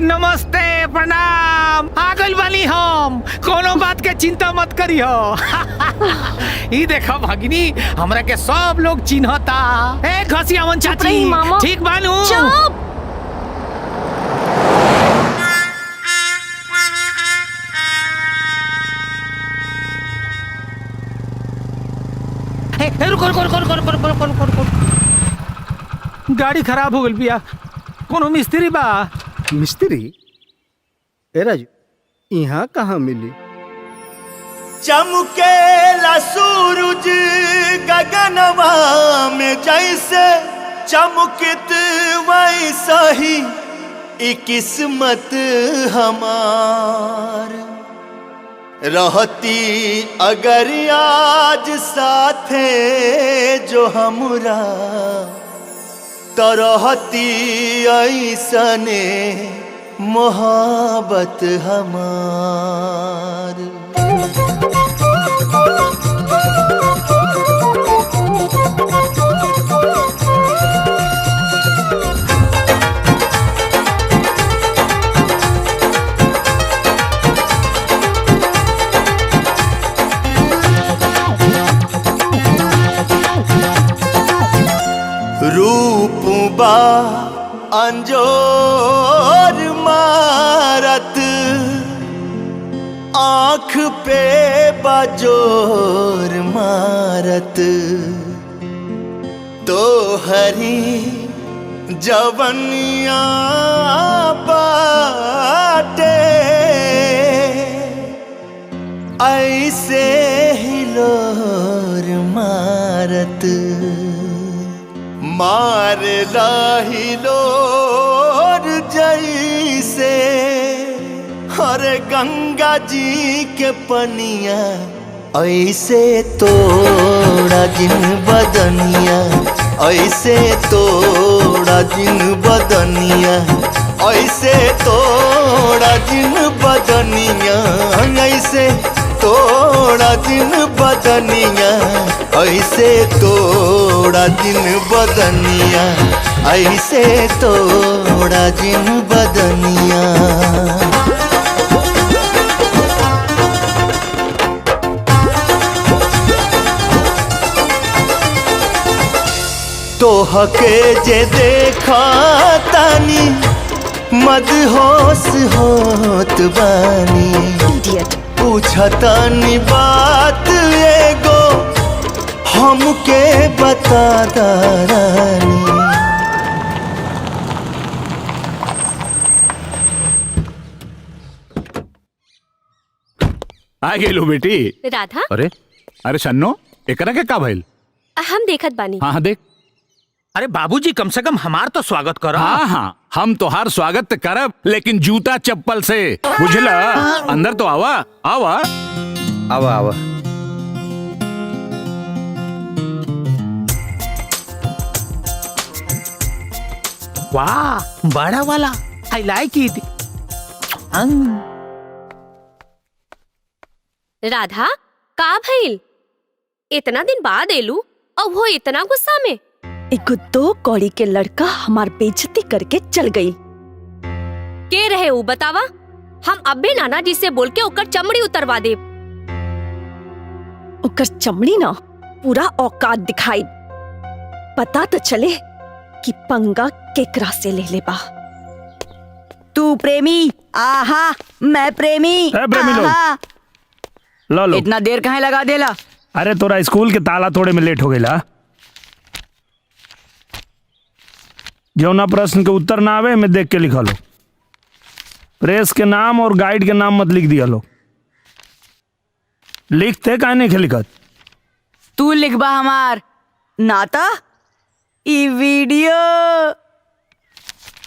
नमस्ते प्रणाम। आगल वाली हम कोनो बात के चिंता मत करियो। ई देखो भगिनी, हमरा के सब लोग चिन्हता। ए घसियावन चाची, ठीक बानू? चुप। रुको। गाड़ी खराब हो गई बिया। कोनो मिस्त्री बा? मिस्त्री? ए राजू, यहाँ कहाँ मिली? चमकेला सूरज गगनवा में जैसे चमकित वैसा ही ई किस्मत हमार रहती अगर आज साथे जो हमरा तो रहती ऐसने मोहब्बत हमार। रूप बा अंजोर मारत आँख पे बाजोर मारत तो हरी जवनिया बाटे ऐसे हिलोर मारत मार लाहिलोर जैसे हर गंगा जी के पनिया ऐसे तोड़ा जिन बदनिया ऐसे तोड़ा जिन बदनिया ऐसे तोड़ा जिन बदनिया ऐसे तोड़ा जिन बदनिया ऐसे तोड़ा जिन बदनिया ऐसे तोड़ा जिन बदनिया। तो हके जे देखा तानी मदहोश होत बानी पूछतानी बात एगो हमके बता दारानी। आ गेलू बेटी। राधा? अरे शन्नो, एकरा के का भइल? हम देखत बानी। हाँ देख। अरे बाबूजी, कम से कम हमार तो स्वागत करो। हाँ, हम तोहार स्वागत करब, लेकिन जूता चप्पल से, बुझला? अंदर तो आवा। वाह, बड़ा वाला, आई लाइक इट। राधा, का भइल? इतना दिन बाद एलू और वो इतना गुस्सा में? एगो 2 कौड़ी के लड़का हमार बेइज्जती करके चल गई। के रहे वो बतावा? हम अबे नाना जी से बोल के ओकर चमड़ी उतरवा दे। ओकर चमड़ी ना पूरा औकात दिखाई, पता तो चले कि पंगा केकरा से ले ले बा। तू प्रेमी आहा, मैं प्रेमी आहा। लो इतना देर कहाँ लगा देला? अरे तोरा स्कूल के ताला तोड़े में लेट हो गया। जौना प्रश्न के उत्तर ना आवे में देख के लिखा लो। प्रेस के नाम और गाइड के नाम मत लिख दिया लो। लिखते काहे नहीं लिखत? तू लिखबा हमार नाता ई वीडियो।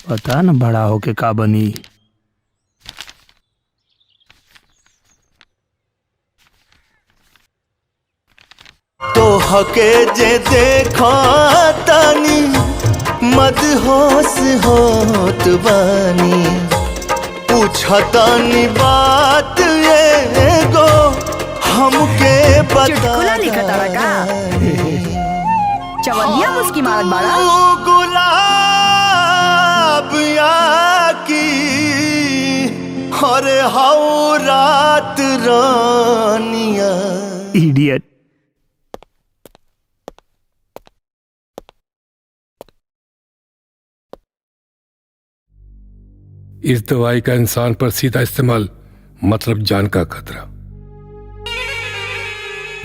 पता न बड़ा होके का बनी। तो हके जे देखा तानी मदहोश होत बानी पूछतानी बात एगो हमके बता। चुटकुला लिखत तारा का? चवनिया मुस्की मारत बाड़ा। गुलाब या की अरे हाउ रात रानिया इडियट। इस दवाई का इंसान पर सीधा इस्तेमाल मतलब जान का खतरा।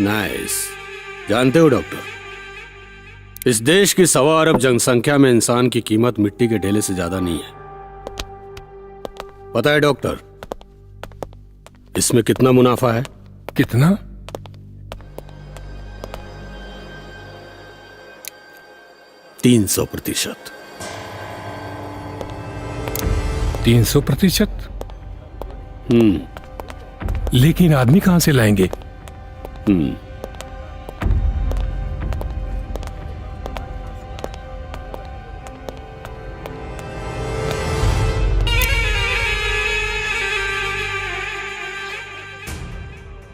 नाइस। जानते हो डॉक्टर, इस देश की 1.25 अरब जनसंख्या में इंसान की कीमत मिट्टी के ढेले से ज्यादा नहीं है। पता है डॉक्टर, इसमें कितना मुनाफा है? कितना? 300%। 300%? लेकिन आदमी कहां से लाएंगे?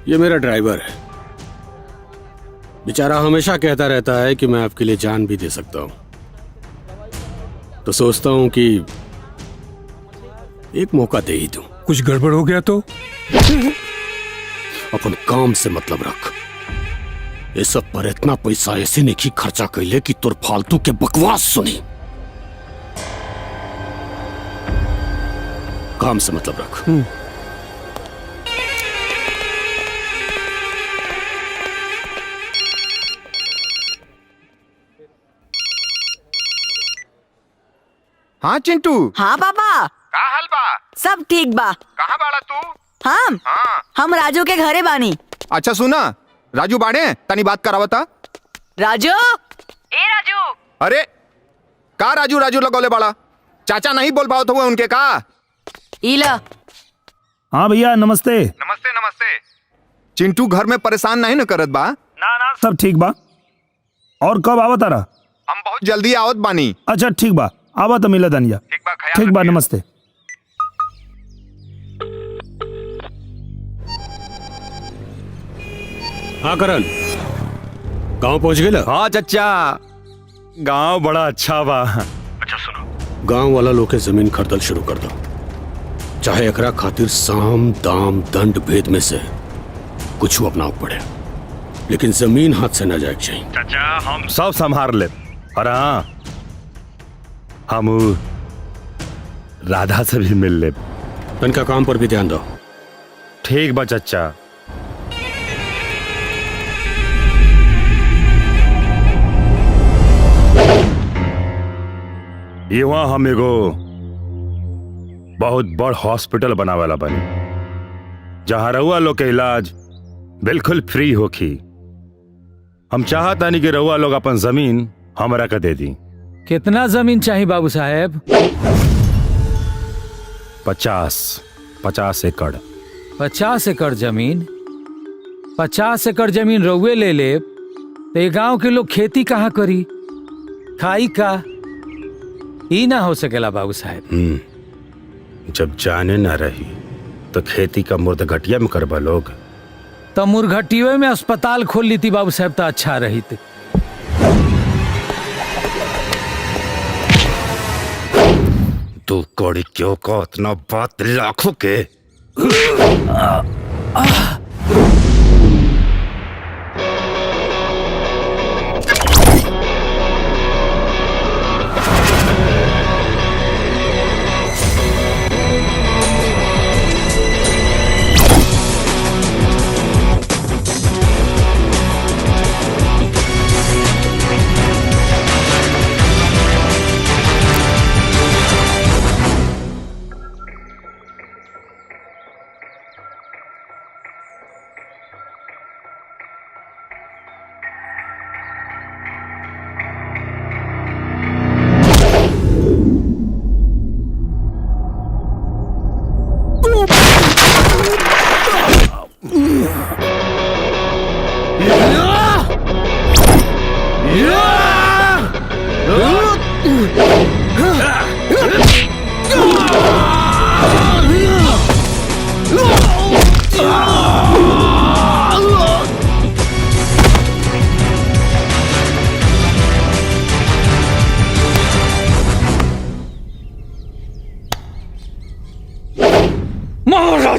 ये मेरा ड्राइवर है। बेचारा हमेशा कहता रहता है कि मैं आपके लिए जान भी दे सकता हूं। तो सोचता हूं कि एक मौका दे ही दूं। कुछ गड़बड़ हो गया तो? अपन काम से मतलब रख। ये सब पर इतना पैसा ऐसे नहीं खर्चा कैले कि तुर फालतू के बकवास सुनी। काम से मतलब रख। हाँ चिंटू। हाँ पापा। का हाल बा? सब ठीक बा। कहाँ बाड़ा तू? हम राजू के घरे बानी। अच्छा सुना, राजू बाड़े तनी बात करावता। राजू, ए राजू। अरे का राजू राजू लगौले बाड़ा? चाचा नहीं बोल पाओ तो उनके का? इला। हाँ भैया नमस्ते। नमस्ते नमस्ते। चिंटू घर में परेशान नहीं न करत बा? ना सब ठीक बा। और कब आवत तारा? हम बहुत जल्दी आवत बानी। अच्छा ठीक बा, आवा तो मिला दनिया। ठीक बा, नमस्ते। हाँ करण, गांव पहुंच गए? हाँ चचा, गांव बड़ा अच्छा बा। अच्छा सुनो, गांव वाला लोग के जमीन खरीदल शुरू कर दो। चाहे एकरा खातिर साम दाम दंड भेद में से कुछ अपनाव पड़े, लेकिन जमीन हाथ से न जाए चाहिए। चाचा हम सब संभाल ले। और हाँ, हम राधा से भी मिल ले। इनका काम पर भी ध्यान दो। ठीक बा चचा। यहाँ हम एगो बहुत बड़ हॉस्पिटल बनावेला बनी, जहाँ रउआ लोग के इलाज बिल्कुल फ्री होखी। हम चाहतानी कि रउआ लोग अपन जमीन हमरा के दे दी। कितना जमीन चाहिए बाबू साहेब? 50 एकड़। 50 एकड़ जमीन? 50 एकड़ जमीन रउए ले ले तो ये गांव के लोग खेती कहाँ करी, खाई का? ही ना हो सकेला बाबू साहेब। जब जाने न रही तो खेती का मुर्दघटिया में करबा लोग। तो मुर्घटियों में अस्पताल खोल ली थी बाबू साहब तो अच्छा रही थी। तू कौड़ी क्यों का इतना बात लाखों के?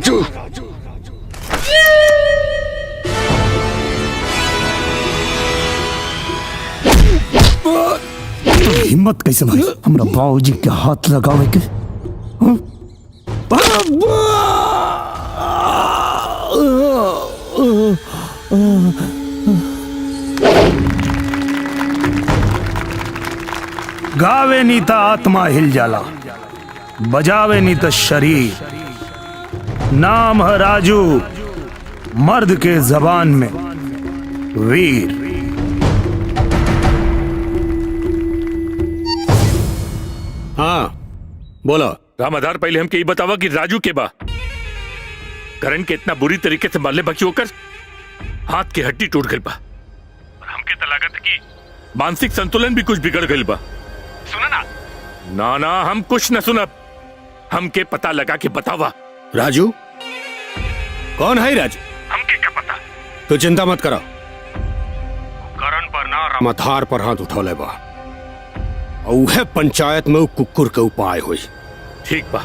राजू हिम्मत कैसे भाई हमरा बाबूजी के हाथ लगावे के? हाँ? गावे नी तो आत्मा हिल जाला, बजावे नी तो शरीर। नाम है राजू, मर्द के जबान में वीर। हाँ बोलो। रामाधार पहले हमके ये बतावा कि राजू के बा करण के इतना बुरी तरीके से मारले बची होकर हाथ की हड्डी टूट गई बा और हमके तो लागत कि मानसिक संतुलन भी कुछ बिगड़ गई बा। सुना ना? ना ना हम कुछ न सुनब, हमके पता लगा के बतावा। राजू कौन है राजू? हमके क्या पता? तो चिंता मत करो, करण पर ना रामाधार पर हाथ उठौले बा और वह पंचायत में कुकुर के उपाय हुई। ठीक बा।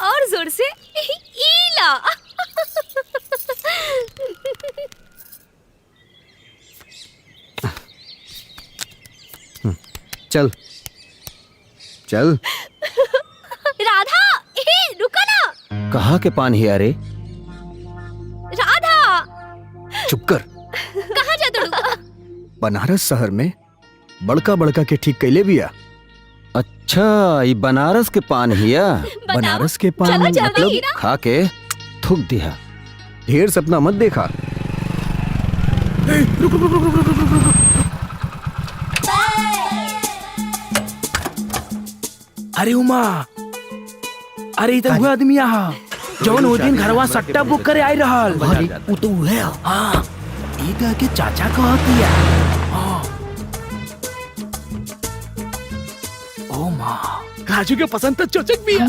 और जोर से ईला। चल चल। राधा, रुको ना। कहाँ के पान ही अरे? राधा, चुप कर। कहाँ जाते हो? बनारस शहर में बड़का बड़का के ठीक कैले बिया। अच्छा, ये बनारस के पान हिया? बनारस के पान चला जावे मतलब हीरा। खा के थूक दिया। ढेर सपना मत देखा। अरे उमा, अरे इधर हुआ आदमी यहाँ जौन वो दिन घरवा सट्टा बुक करे आई रहल। वो तो है। हाँ, एक के चाचा कहा किया। ओ माँ, राजू के पसंद तो चोचक भी है।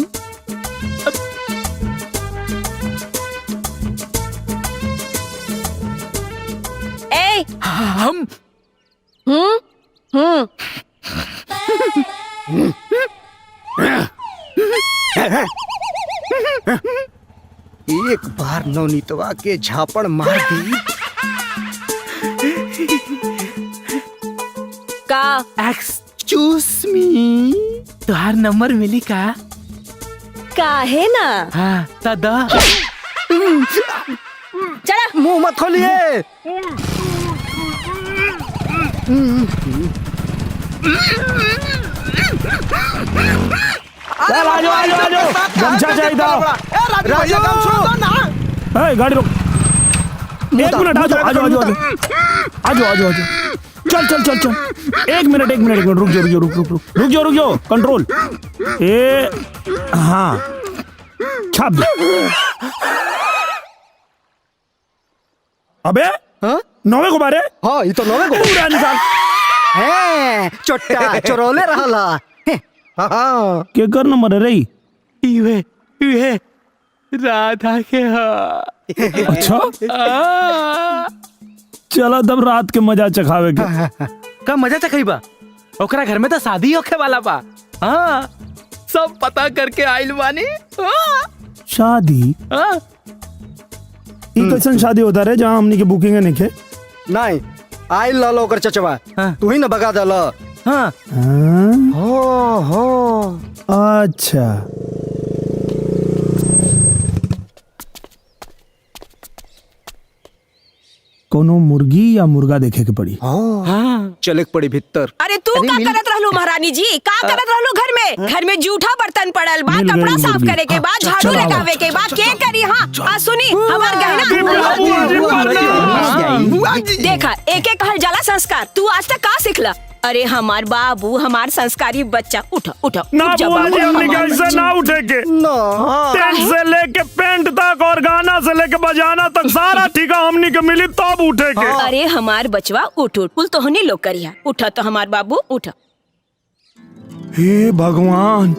ए, हम एक बार नवनीतवा के झापड़ मार दी। का एक्सक्यूज मी, तुहार नंबर मिली का? काहे ना? हाँ, दादा। चला मुंह मत खोलिए। आजो आजो आजो, गमछा चाहिए था। राजू गाड़ी रोक। एक मिनट, आजो आजो आजो आजो आजो आजो आजो। चल चल चल चल, एक मिनट रुक जाओ, कंट्रोल। ए हाँ, छाप दे। अबे नौवे को मारे। हाँ, ये तो नौवे को पूरा निकाल। है चोट्टा चोरोले रहला। हाँ, क्या करना मर रही? ये राधा के। अच्छा, चलो तब रात के मजा चखावे के। का मजा चखइबा? ओकरा घर में तो शादी होखे वाला बा। हाँ, सब पता करके आइल बानी। शादी? ई कैसन शादी होता रे जहाँ हमनी के बुकिंग नहीं खे? नहीं आइल ला लो कर चचवा। तू ही ना भगा दला। हाँ, हो अच्छा, कोनो मुर्गी या मुर्गा देखे के पड़ी। हाँ, चले पड़ी भीतर। अरे तू का करत रहलू महारानी जी? का करत रहलू घर में? घर में जूठा बर्तन पड़ल बा, मिल गई कपड़ा साफ मुर्गी। करे के बाद, हाँ, झाड़ू चलो, लगावे के बाद, के करी? हाँ, आ सुनी हमार गहना। देखा, एक एक कहल जाला संस्कार। तू आज तक का सिखला? अरे हमार बाबू, हमार संस्कारी बच्चा। उठा उठा ना उठ जा बुआ जी, बाबू। हमने कैसे ना उठे के? टेंट से लेके पेंट तक और गाना से लेके बजाना तक सारा ठीका हमनी के मिली तब उठे के। अरे हमार बचवा उठ उठ, कुल तो हनी लोग करिया। उठा तो हमार बाबू उठा। हे भगवान,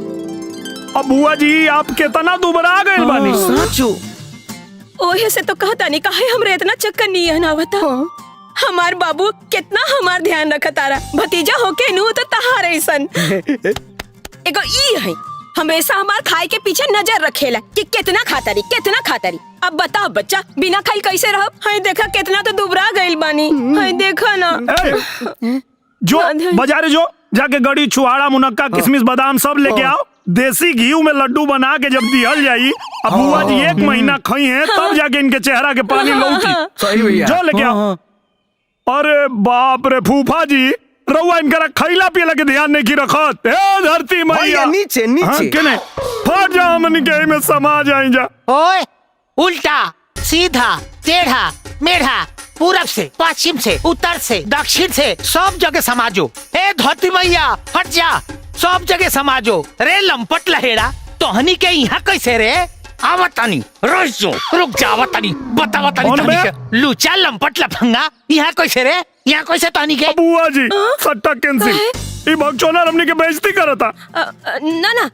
अब बुआ जी आप कितना दुबरा गए बानी। साचो। ओहे से तो कहता नहीं काहे हमरे इतना चक्कर नहीं है ना बता। हमार बाबू कितना हमार ध्यान रखा तारा। भतीजा होके नू तो तहार ऐसन। एगो ई है हमेशा हमार खाए के पीछे नजर रखेला कि कितना खातारी। अब बताओ बच्चा, बिना खाई कैसे रहो? हाय देखा कितना तो दुबरा गइल बानी। हाय देखा ना। जो बाजारे जो जाके गड़ी छुआड़ा मुनक्का किशमिश बादाम सब लेके आओ। देसी घी में लड्डू बना के जब दिहल जाई, अब बुआ जी 1 महीना खाई है तब जाके इनके चेहरा के पानी लौटी। सही भैया। जो लेके आओ। अरे बाप रे फूफा जी, रउआ इनका खैला पियला के ध्यान नहीं की रखत। ए धरती मैया नीचे नीचे केने फट जाओ मन के में समा जाई जा। ओए उल्टा सीधा टेढ़ा मेढ़ा, पूरब से पश्चिम से उत्तर से दक्षिण से सब जगह समाजो। ए धरती मैया हट जा, सब जगह समाजो। रे लंपट लहेड़ा तोहनी के यहाँ कैसे रे? आवतानी रुक जा, आवतानी बतावतानी तोहनी के लूचा लंपट लफंगा यहाँ कैसे रे? यहाँ कैसे तोहनी के? बुआ जी सट्टा कैंसिल, ई भगचोना हमनी के बेइज्जती करता। ना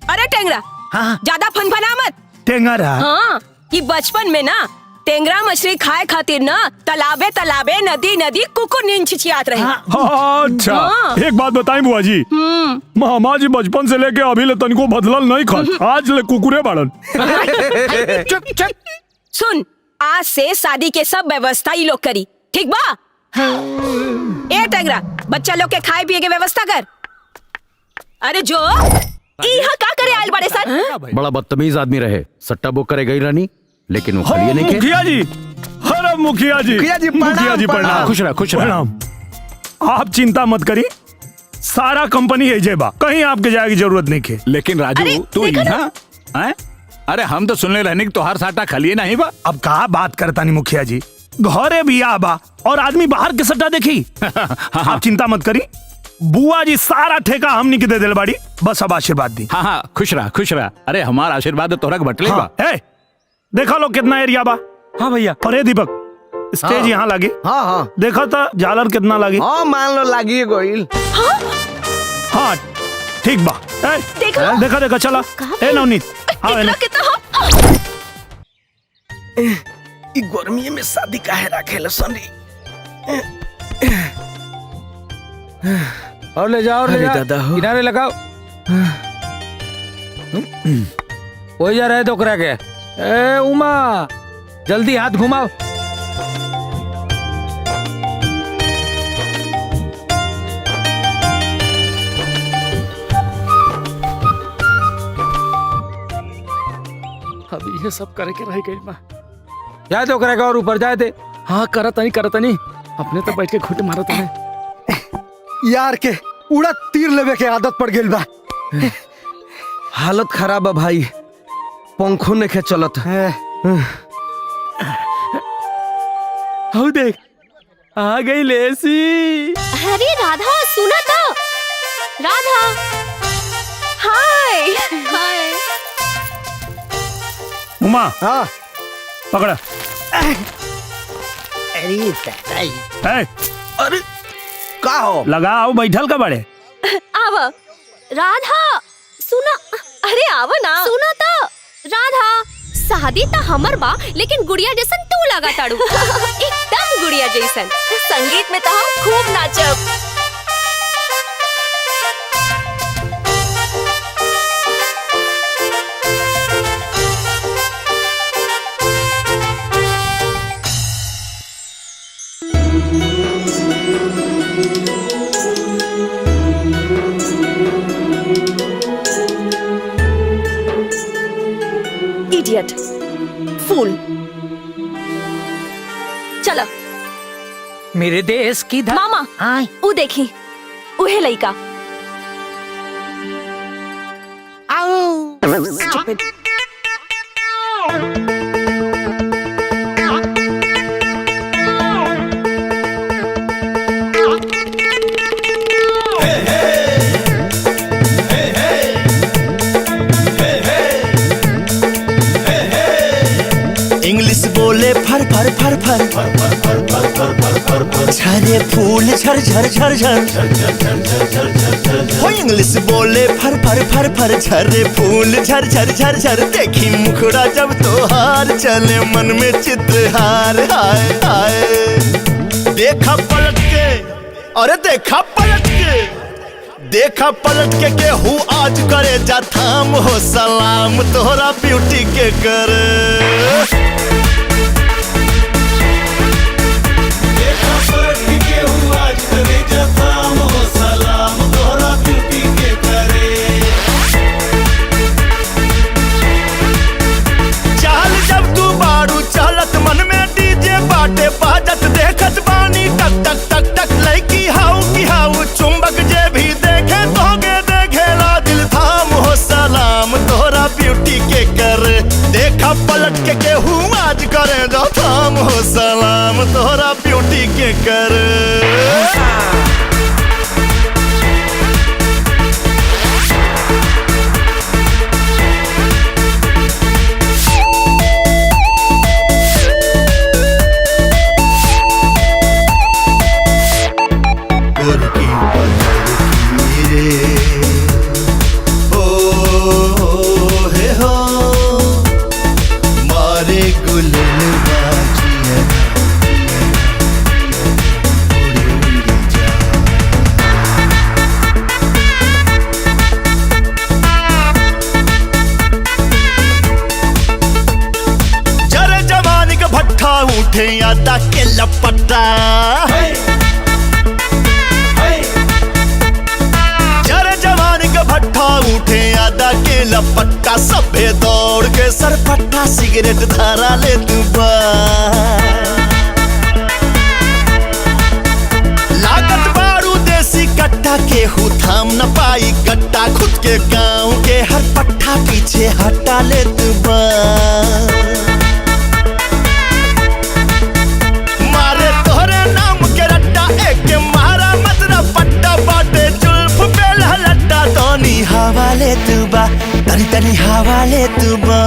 अरे टेंगरा, ज्यादा फनफना मत। टेंगरा? हाँ, कि बचपन में ना टेंगरा मछली खाए खातिर ना तालाबे नदी कुकुर नींद छिछियात रहे। अच्छा एक बात बताई बुआ जी, मामा जी बचपन से लेके अभी ले तनिको बदलल नहीं खत, आज ले कुकुरे बाड़न। चुप सुन, आज से शादी के सब व्यवस्था ही लोग करी, ठीक बा? ए टेंगरा, बच्चा लोग के खाए पिए के व्यवस्था कर। अरे जो यहाँ का करे आयल बड़े सर? बड़ा बदतमीज आदमी रहे, सट्टा बुक करे गई रानी, लेकिन वो खलिए नहीं के। मुखिया जी, अरे मुखिया जी प्रणाम। खुश रहा। आप चिंता मत करी, सारा कंपनी है जेबा, कहीं आपके जाए की जरूरत नहीं है। लेकिन राजू तू यहाँ? अरे हम तो सुनने रहने की तोहार साटा खलिए नहीं बा। अब कहा बात करता नहीं मुखिया जी, घरे भी आबा और आदमी बाहर के सट्टा देखी। आप चिंता मत करी, बुआ जी सारा ठेका हमनी के दे दिल बाड़ी, बस अब आशीर्वाद दी। हाँ खुश रहा। अरे हमारा आशीर्वाद तोहरा के बटले बा। देखा लो कितना एरिया बा। हाँ भैया। अरे दीपक, स्टेज यहाँ लगी। हाँ देखा था झालर कितना लगी? हाँ मान लो लगी गोइल। हाँ ठीक बा। देखा चला। ए नवनीत गर्मी में शादी काहे राखेला सनी? और ले जाओ दादा, किनारे लगाओ। हो जा रहे तो करा के। ए उमा जल्दी हाथ घुमाओ। अभी ये सब करे के रह गई बा। जाए तो करेगा और ऊपर जाए थे। हाँ करत नहीं, अपने तो बैठ के घुट मारत है। यार के उड़ा तीर लेवे के आदत पड़ गई बा। हालत खराब है भाई, पंखों ने के चलत है। हो देख आ गई लेसी। अरे राधा सुना तो। राधा हाय। उमा पकड़ा। अरे का हो? लगाओ बैठल का बड़े। आव राधा सुना। अरे आव ना सुना तो। राधा शादी तो हमर बा, लेकिन गुड़िया जैसन तू लगा ताड़ू। एकदम गुड़िया जैसन। संगीत में तो हम खूब नाचब। इडियट, फूल। चलो मेरे देश की मामा, ऊ देखी, उहे लइका। इंग्लिश बोले फर फर फर फर झरे फूल झर झर झर झर। हो इंग्लिश बोले फर फर फर फर झरे फूल झर झर झर झर। देखी मुखड़ा जब तोहार चले मन में चित्रहार। हाय हाय देखा पलट के, अरे देखा पलट के, देखा पलट के केहू आज करे जा थाम हो सलाम तोहरा ब्यूटी के करे। देखा पलट के केहू आज करे जा थाम हो सलाम तोहरा ब्यूटी के करे। चल जब तू बारू चलत मन में डीजे बाटे बाजत देखत बानी टक टक टक टक लड़की हाउ की हाउ चुंबक जे भी देखे तोगे देखेला दिल थाम हो सलाम तोहरा ब्यूटी के करे। देखा पलट के केहू आज करे दो थाम हो सलाम तोहरा ब्यूटी के करे। उठे यादा के लपटा जरे जवान के भट्ठा उठे यादा के लपट्टा सभे दौड़ के सरपट्टा सिगरेट धारा ले तू लागत बारू देसी कट्टा के हु थाम न पाई कट्टा खुद के गाँव के हर पट्टा पीछे हटा ले तू हवाले तुबा तनी तनी हवाले तुबा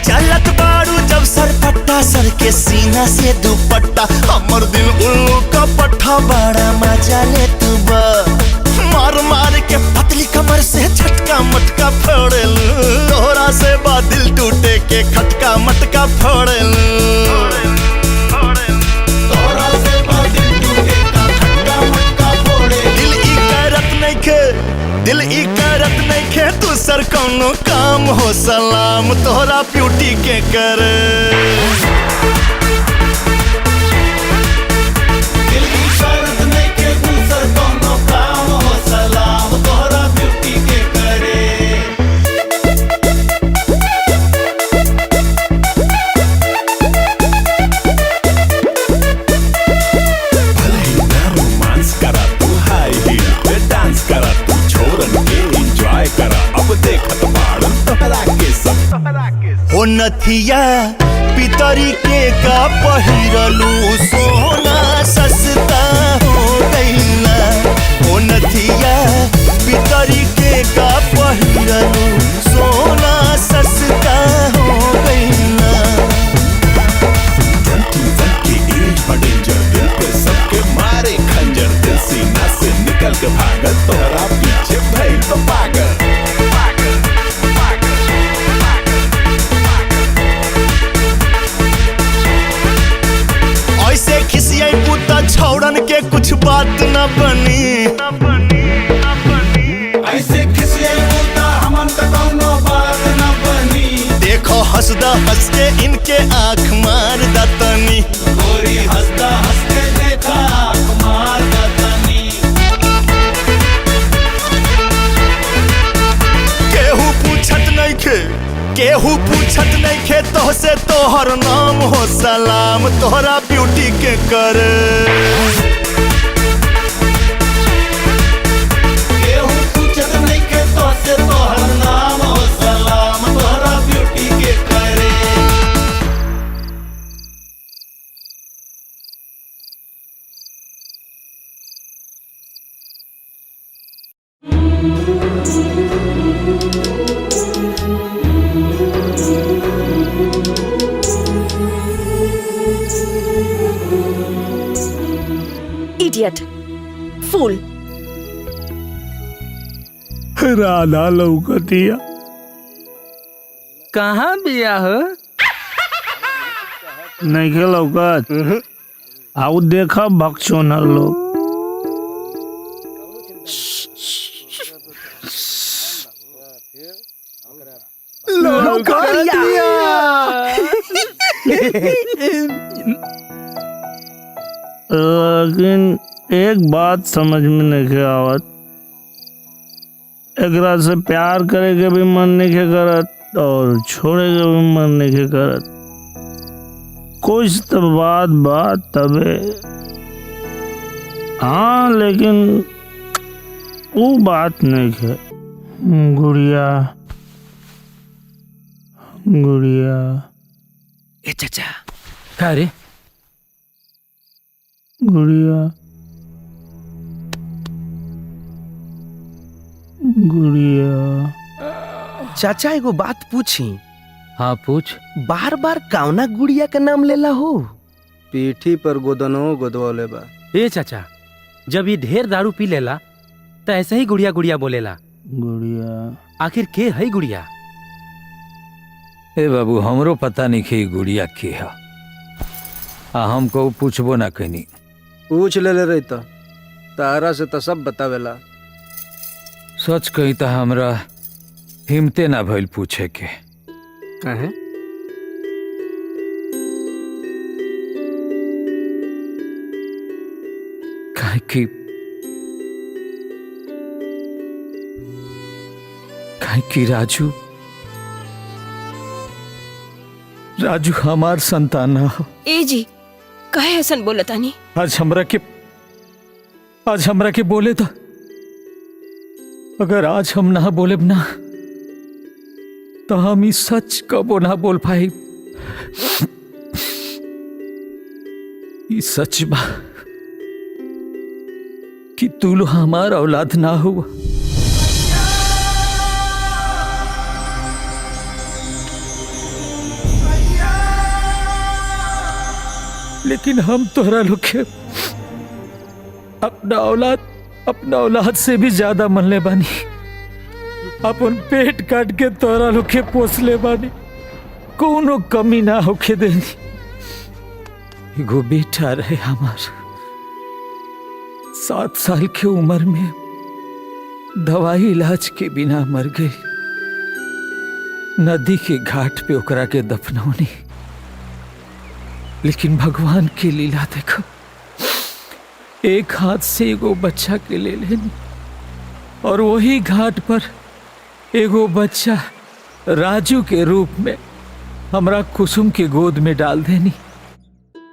चलत बारू जब सर पट्टा सर के सीना से दुपट्टा हमर दिल उल्लू का पट्टा बड़ा मजा ले तुबा मार मार के पतली कमर से झटका मटका फोड़ेलू तोहरा से बा दिल टूटे के खटका मटका फोड़ेलू दिल ई करत नइखे तू सर कौनो काम हो सलाम तोहरा ब्यूटी के करे। दिल ई करत नइखे तू सर कौनो काम हो सलाम तोहरा ब्यूटी के करे। भले ही ना रोमांस करा तू हाई हील पे डांस करा एंजॉय करा अब देखत बाड़न तोहरा के सब हो नथिया पितरी के का पहिरलू सोना सस्ता हो गईला हो नथिया पितरी के का पहिरलू सोना सस्ता हो गईला। 21 की एज पर डेंजर दिल पे सबके मारे खंजर दिल सीना से निकल के भागत तोहरा पीछे भइल तो पागल। ऐसे खिसियाई पुता छौड़न के कुछ बात न बनी ऐसे खिसियाई पुता हमन त कौनो बात न बनी। देखो हंसदा हंस के इनके आँख मार दतनी गोरी हंसदा हंस के देखा आँख मार दतनी। केहू पूछत नइखे तोहसे तोहर नाम हो सलाम तोहरा ब्यूटी के करे। केहू पूछत नइखे तोहसे तोहर नाम हो सलाम तोहरा ब्यूटी के करे। Idiot. Fool. राधा लौकतिया कहाँ बिया हो? नहीं के लौकत आउ देखा भक्षोनर लोग लेकिन एक बात समझ में नहीं आवत, एकरा से प्यार करे के भी मन नहीं करत और छोड़े के भी मन नहीं करत। कुछ तो बात तबे, हाँ लेकिन वो बात नहीं है। गुड़िया गुड़िया ए चाचा का रे? गुड़िया गुड़िया। चाचा एगो बात पूछी। हाँ पूछ। बार बार कावना गुड़िया का नाम लेला हो? पीठी पर गोदनो गोदवले बा। ए चाचा, जब ये ढेर दारू पी लेला तो ऐसे ही गुड़िया गुड़िया बोलेला। गुड़िया आखिर के है गुड़िया? ए बाबू हमरो पता नहीं कि गुड़िया के है, हमको पूछबो ना कहीं। पूछ ले रही तो तारा से तो सब बतावेला। सच कही तो हमरा हिम्मते ना भइल पूछे के। काहे? काहे कि राजू हमार संतान हो। ए जी कहे ऐसन बोलतानी? आज हमरा के बोले तो, अगर आज हम ना बोले ना तो हम इस सच कबो ना बोल पाए। इस सच बा कि तू लो हमार औलाद ना हुआ। लेकिन हम तोहरा लोग के अपना औलाद से भी ज्यादा मनले बानी। अपन पेट काट के तोहरा लोग के पोसले बानी, कोनो कमी ना होके देनी। एगो बेटा रहे हमार, 7 साल के उम्र में दवाई इलाज के बिना मर गई। नदी के घाट पे ओकरा के दफनौनी। लेकिन भगवान की लीला देखो, एक हाथ से एगो बच्चा के ले लेनी और वही घाट पर एगो बच्चा राजू के रूप में हमरा कुसुम के गोद में डाल देनी।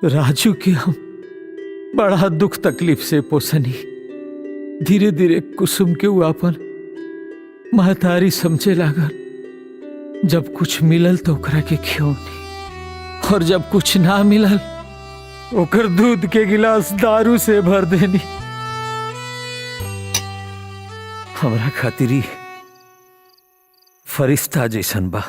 राजू के हम बड़ा दुख तकलीफ से पोसनी। धीरे धीरे कुसुम के वो अपन महतारी समझे लागल। जब कुछ मिलल तो ओकरा के खियौनी, और जब कुछ ना मिलल ओकर दूध के गिलास दारू से भर देनी। हमरा खातिरी फरिश्ता जैसन बा।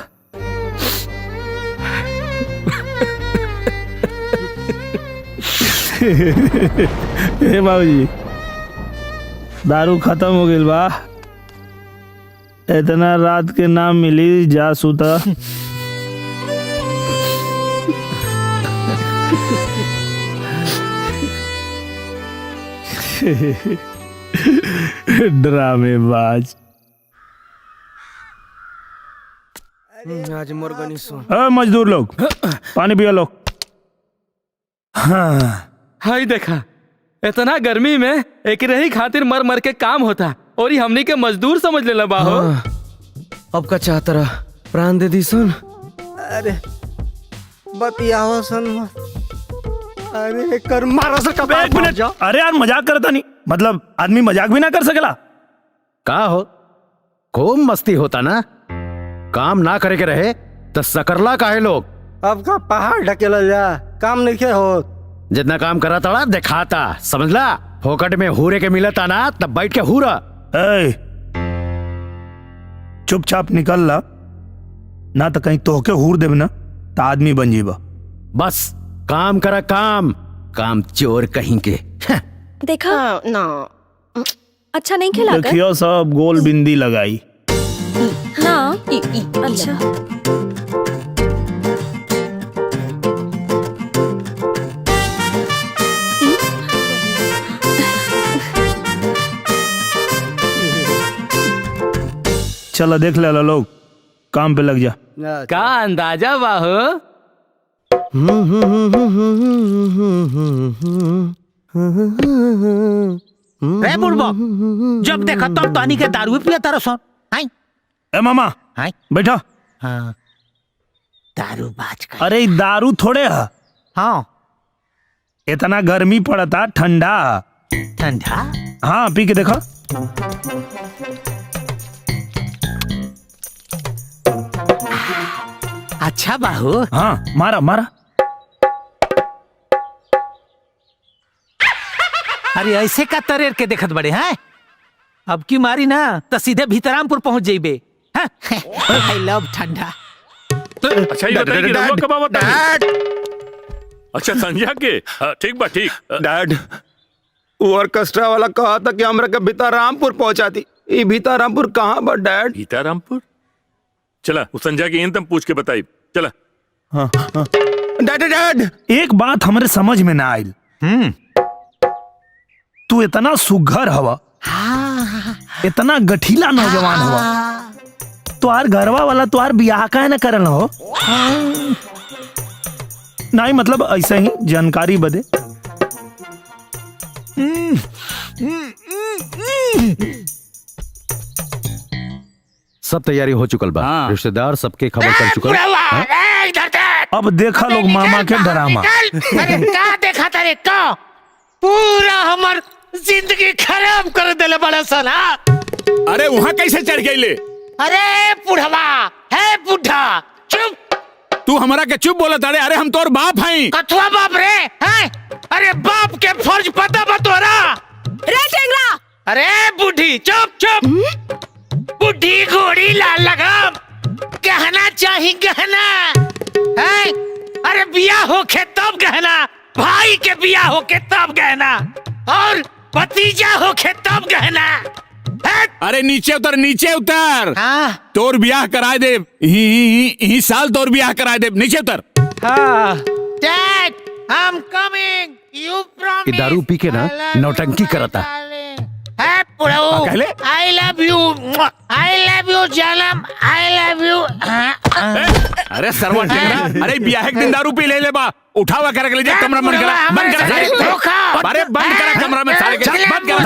हे बाबूजी दारू खत्म हो गई बा, इतना रात के ना मिली, जा सुता। ड्रामेबाज। आज मुर्गनी सुन। मजदूर लोग पानी पिया लो। हाँ हाय देखा, इतना गर्मी में एक रही खातिर मर मर के काम होता और ये हमनी के मजदूर समझ लेला बाहो। हाँ, अब का चाहता रहा प्राण दे दी सुन। अरे बतियाओ सुन। अरे कर मारा सर का। एक मिनट। अरे यार मजाक करता नहीं, मतलब आदमी मजाक भी ना कर सकेला का हो? खूब मस्ती होता ना, काम ना करे के रहे तो सकरला काहे लोग। अब का पहाड़ ढकेला जा, काम नहीं के हो। जितना काम करा तड़ा दिखाता, समझला? फोकट में हूरे के मिलता ना तब बैठ के हूरा। चुपचाप निकल ला, ना तो कहीं तोहके हूर देब ना तो आदमी बन जीबा। बस काम करा, काम चोर कहीं के। देखा ना, अच्छा नहीं खिला कर? देखियो सब गोल बिंदी लगाई। हाँ अच्छा। चलो देख ले लो लोग, काम पे लग जा। का अंदाजा बाहो? रे बुढ़बा, जब देखा तब तानी के दारू पिया तारा सन। हाय ए मामा, हाय बैठा। हाँ दारू बाज का। अरे दारू थोड़े है, हाँ इतना गर्मी पड़ता, ठंडा। ठंडा? हाँ पी के देखो। अच्छा बाहू। हाँ मारा मारा। अरे ऐसे का तरेर के देखत बड़े हैं? अब की मारी ना तो सीधे भीतरामपुर पहुंच जाइबे। आई लव ठंडा। अच्छा ये बताइए कि रउआ कब आवत तानी? अच्छा संध्या के? ठीक बा ठीक। डैड, वो ऑर्केस्ट्रा वाला कहा था कि हमरा के भीतारामपुर पहुंचाती। ये भीतारामपुर कहाँ बा डैड? भीतारामपुर? चला वो संध्या की तुम पूछ के बताई। चला। हाँ हाँ। डैड डैड, एक बात हमारे समझ में ना आयल। तू इतना सुघर हवा, इतना गठीला नौजवान हवा, तुहार घरवा वाला तुहार बियाह काहे न करल हो? नहीं मतलब ऐसे ही जानकारी बदे। सब तैयारी हो चुकल बा। रिश्तेदार सबके खबर कर चुकल। अब देखा लोग मामा के ड्रामा। अरे का देखा तारे का? पूरा हमार जिंदगी खराब कर देले बड़ा सन। अरे वहाँ कैसे चढ़ गईले? अरे बुढ़वा है बुढ़ा, चुप। तू हमारा के चुप बोला तारे? अरे हम तोर बाप हैं। कथुआ बाप रे हैं? अरे बाप के फर्ज पता बा तोरा? रे टेंगरा! अरे बुढ़ी चुप चुप। बुढ़ी घोड़ी लाल लगाम, गहना चाहिए गहना है? अरे बिया होके तब गहना, भाई के बिया होके तब गहना, और भतीजा होके तब गहना। अरे नीचे उतर नीचे उतर। हाँ तोर ब्याह कराए दे। ही साल तोर ब्याह कराए दे। नीचे उतर। हाँ dad I am coming, you promise. ये दारू पी के ना नौटंकी करता। है कहले? आई लव यू जानम, आई लव यू। अरे सरवा टेंगरा, अरे ब्याह के दिन दारू पी ले बा। उठावा कर के ले जा कमरा बंद करा, बंद करा सारे। अरे बंद करा कमरा में सारे के, बंद करा।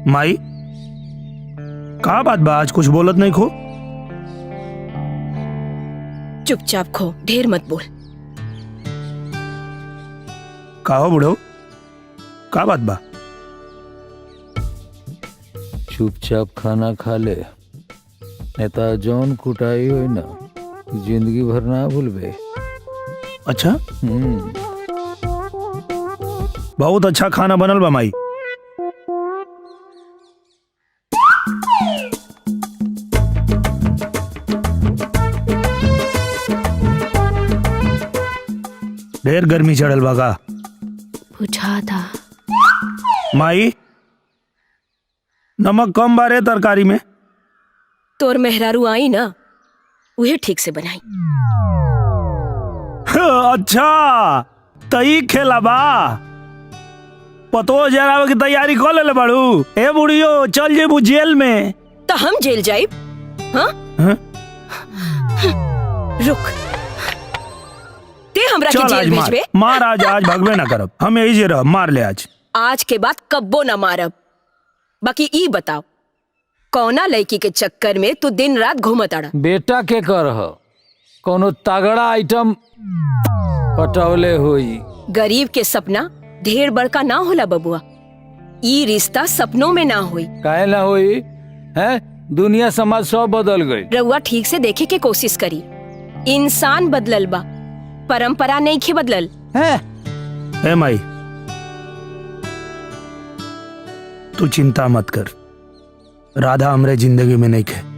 माई का बात बा, आज कुछ बोलत नहीं खो? चुपचाप खो, ढेर मत बोल। का हो बुढ़ो, का बात बा? चुपचाप खाना खा ले, नेता जौन कुटाई हो ना जिंदगी भर ना भूलबे। अच्छा बहुत अच्छा खाना बनल बा माई। ढेर गर्मी चढ़ल बा का? पूछा था माई नमक कम बारे तरकारी में। तोर मेहरारू आई ना, उहे ठीक से बनाई। अच्छा तई खेला बा, पतो जरावे की तैयारी कर ले बाड़ू। ए बुढ़ियो चल जेबू जेल में। तो हम जेल जाइब? हाँ? रुक, ते हमरा के चल आज जेल मार, भेजबे? मार आज भगवे ना करब, हम यही जे रह, मार ले आज। आज के बाद कब्बो ना मारब। बाकी ई बताओ, कौना लड़की के चक्कर में तू दिन रात घूमत आड़ा? बेटा के कर कोनो तगड़ा आइटम पटौले हुई। गरीब के सपना ढेर बड़का ना होला बबुआ। ई रिश्ता सपनों में ना हुई। काहे ना हुई है? दुनिया समाज सब बदल गई। रउआ ठीक से देखे के कोशिश करी। इंसान बदलल बा, परंपरा नहीं खे बदलल है। ए माई तू चिंता मत कर, राधा हमरे जिंदगी में नहीं खे।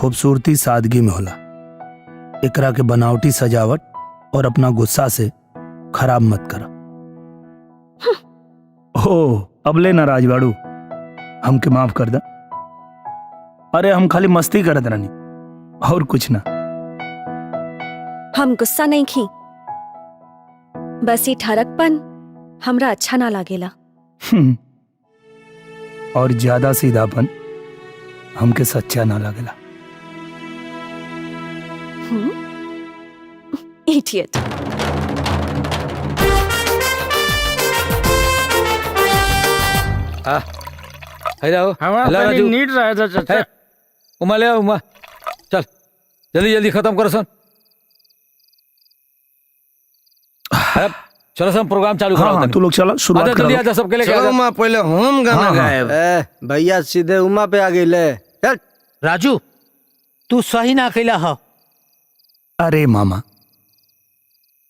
खूबसूरती सादगी में होला। एकरा के बनावटी सजावट और अपना गुस्सा से खराब मत करा। ओ अब ले ना राजवाड़ू, हमके माफ कर दा। अरे हम खाली मस्ती करत रहनी और कुछ ना। हम गुस्सा नहीं की, बस ये ठरकपन हमरा अच्छा ना लागेला। और ज्यादा सीधापन हमके सच्चा ना लागेला। इडियट। नीट रहा था चाचा। उमा ले उमा, चल जल्दी जल्दी खत्म करो सन। चलो सब प्रोग्राम चालू करो। हाँ, तू लोग चला शुरुआत करो। जल्दी आजा सबके लेके। चलो उमा पहले हम गाना हाँ, गाए। भैया सीधे उमा पे आ गई ले। चल राजू तू सही ना कैला हो। अरे मामा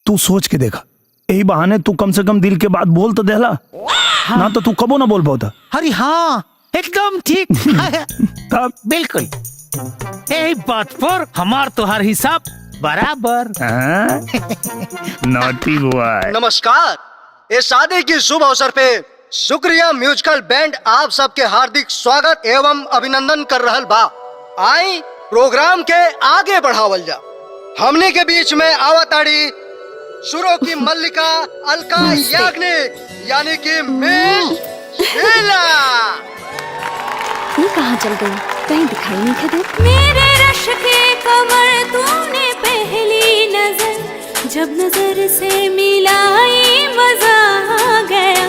तू सोच के देखा, यही बहाने तू कम से कम दिल के बात बोल तो देला। हाँ। ना तो तू कबो ना बोल पाता। अरे हाँ एकदम ठीक। बिल्कुल यही बात पर हमार तोहार हिसाब बराबर। Naughty boy. नमस्कार। इस शादी की शुभ अवसर पे शुक्रिया म्यूजिकल बैंड आप सबके हार्दिक स्वागत एवं अभिनंदन कर रहल बा। आई प्रोग्राम के आगे बढ़ावल जा। हमने के बीच में आवताड़ी सुरों की मल्लिका अलका याग्निक यानी कि मिस शीला। ये कहाँ चल गई? कहीं दिखाई नहीं दे। मेरे रश के कमर तूने पहली नजर जब नजर से मिलाई मजा आ गया।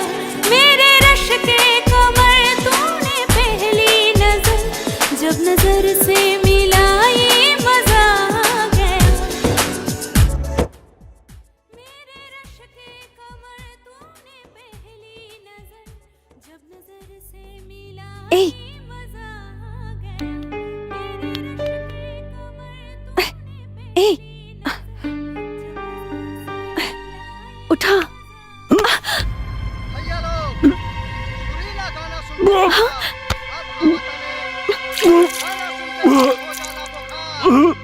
मेरे रश के कमर तूने पहली नजर जब नजर से मिलाई मजा आ गया। मेरे रश के कमर तूने पहली नजर जब नजर से मिलाई मजा आ गया। ए, उठा। भैया लोग सुरीला गाना सुन रहे हैं।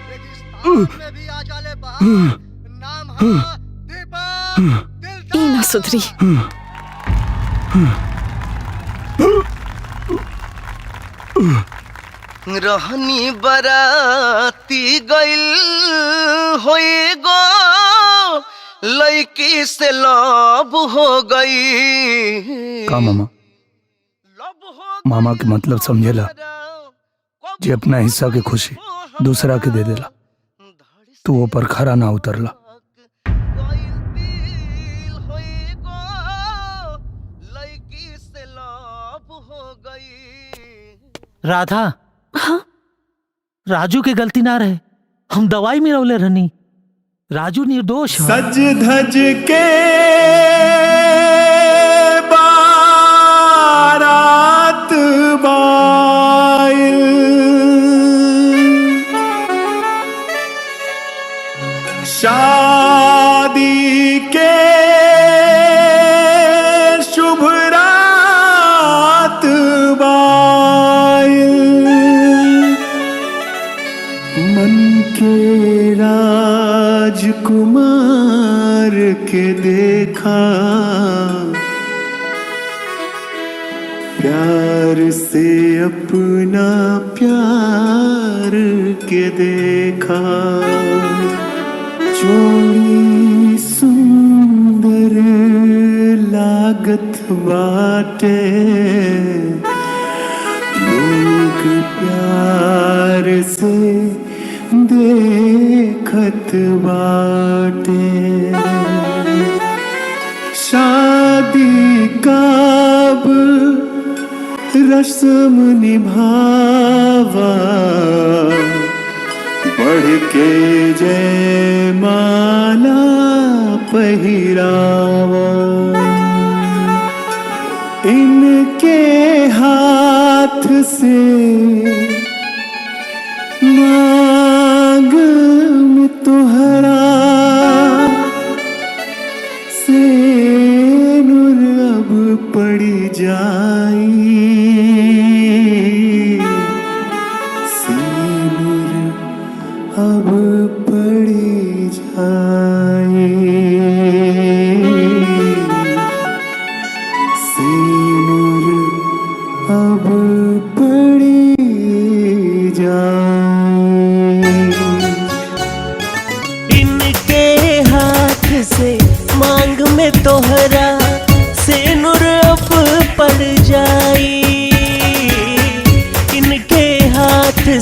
रेगिस्तान में भी आ जाले बहार। नाम है दीपक दिलदार। ई ना सुधरी। रहनी बराती गइल होए गो लड़की से लब हो गई। का मामा मामा के मतलब समझेला जे अपना हिस्सा के खुशी दूसरा के दे देला, तू वो पर खरा ना उतरला। राधा हाँ? राजू के गलती ना रहे, हम दवाई में रौले रहनी। राजू निर्दोष है। सज धज के बारात बाइल शादी के शुभ रात बाइल मन के राजकुमार के देखा प्यार से अपना प्यार के देखा जोड़ी सुंदर लागत बाटे लोग प्यार से देखत बाटे शादी कब रस्म निभावा बढ़ के जय माला पहिरावा इनके हाथ से मांग में तोहरा से नूर अब पड़ी जाई से नूर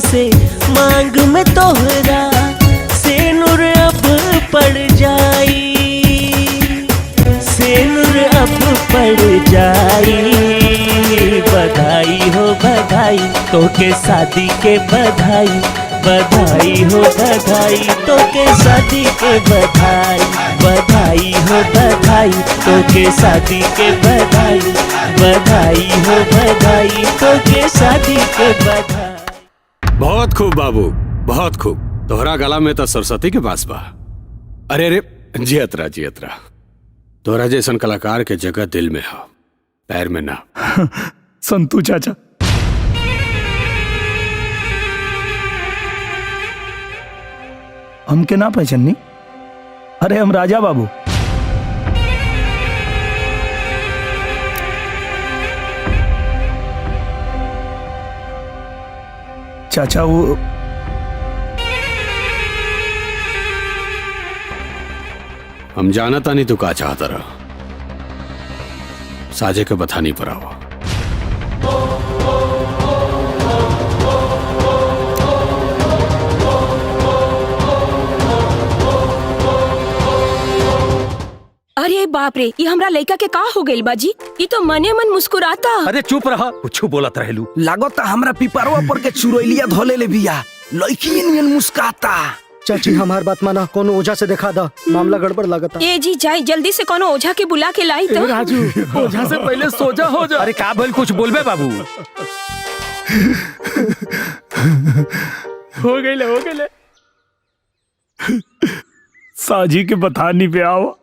से मांग में तोहरा सेनुर अब पड़ जाई, सेनुर अब पड़ जाई। बधाई हो बधाई तोके शादी के बधाई, बधाई हो बधाई तोके शादी के बधाई, बधाई हो बधाई तोके शादी के बधाई, बधाई हो बधाई तोके शादी के बधाई। बहुत खूब बाबू, बहुत खूब। तोहरा गला में तो सरस्वती के पास बा। अरे अरे जियतरा जियतरा। तोहरा जैसन कलाकार के जगह दिल में हो, पैर में ना। संतू चाचा, हमके ना पहचानी? अरे हम राजा बाबू। चाचा वो हम जानता नहीं तू का चाहता रहा, साजे के बथानी पर आओ। अरे बाप रे, ये हमरा लड़का के का हो गइल बाजी? ये तो मने मन मुस्कुराता। अरे चुप रहा, कुछ बोलत रहेलू। लागत हमरा पिपरवा पर के चुरैलिया धोले ले बिया, लड़की नियन मुस्काता। चाची हमार बात माना, कोनो ओझा से दिखा दा, मामला गड़बड़ लगता। ए जी जाई जल्दी से कोनो ओझा के बुला के लाई तो। राजू, ओझा से पहले सोजा हो जा। अरे का भइल, कुछ बोलबे बाबू? हो गइले। साजी के बथानी पे आओ।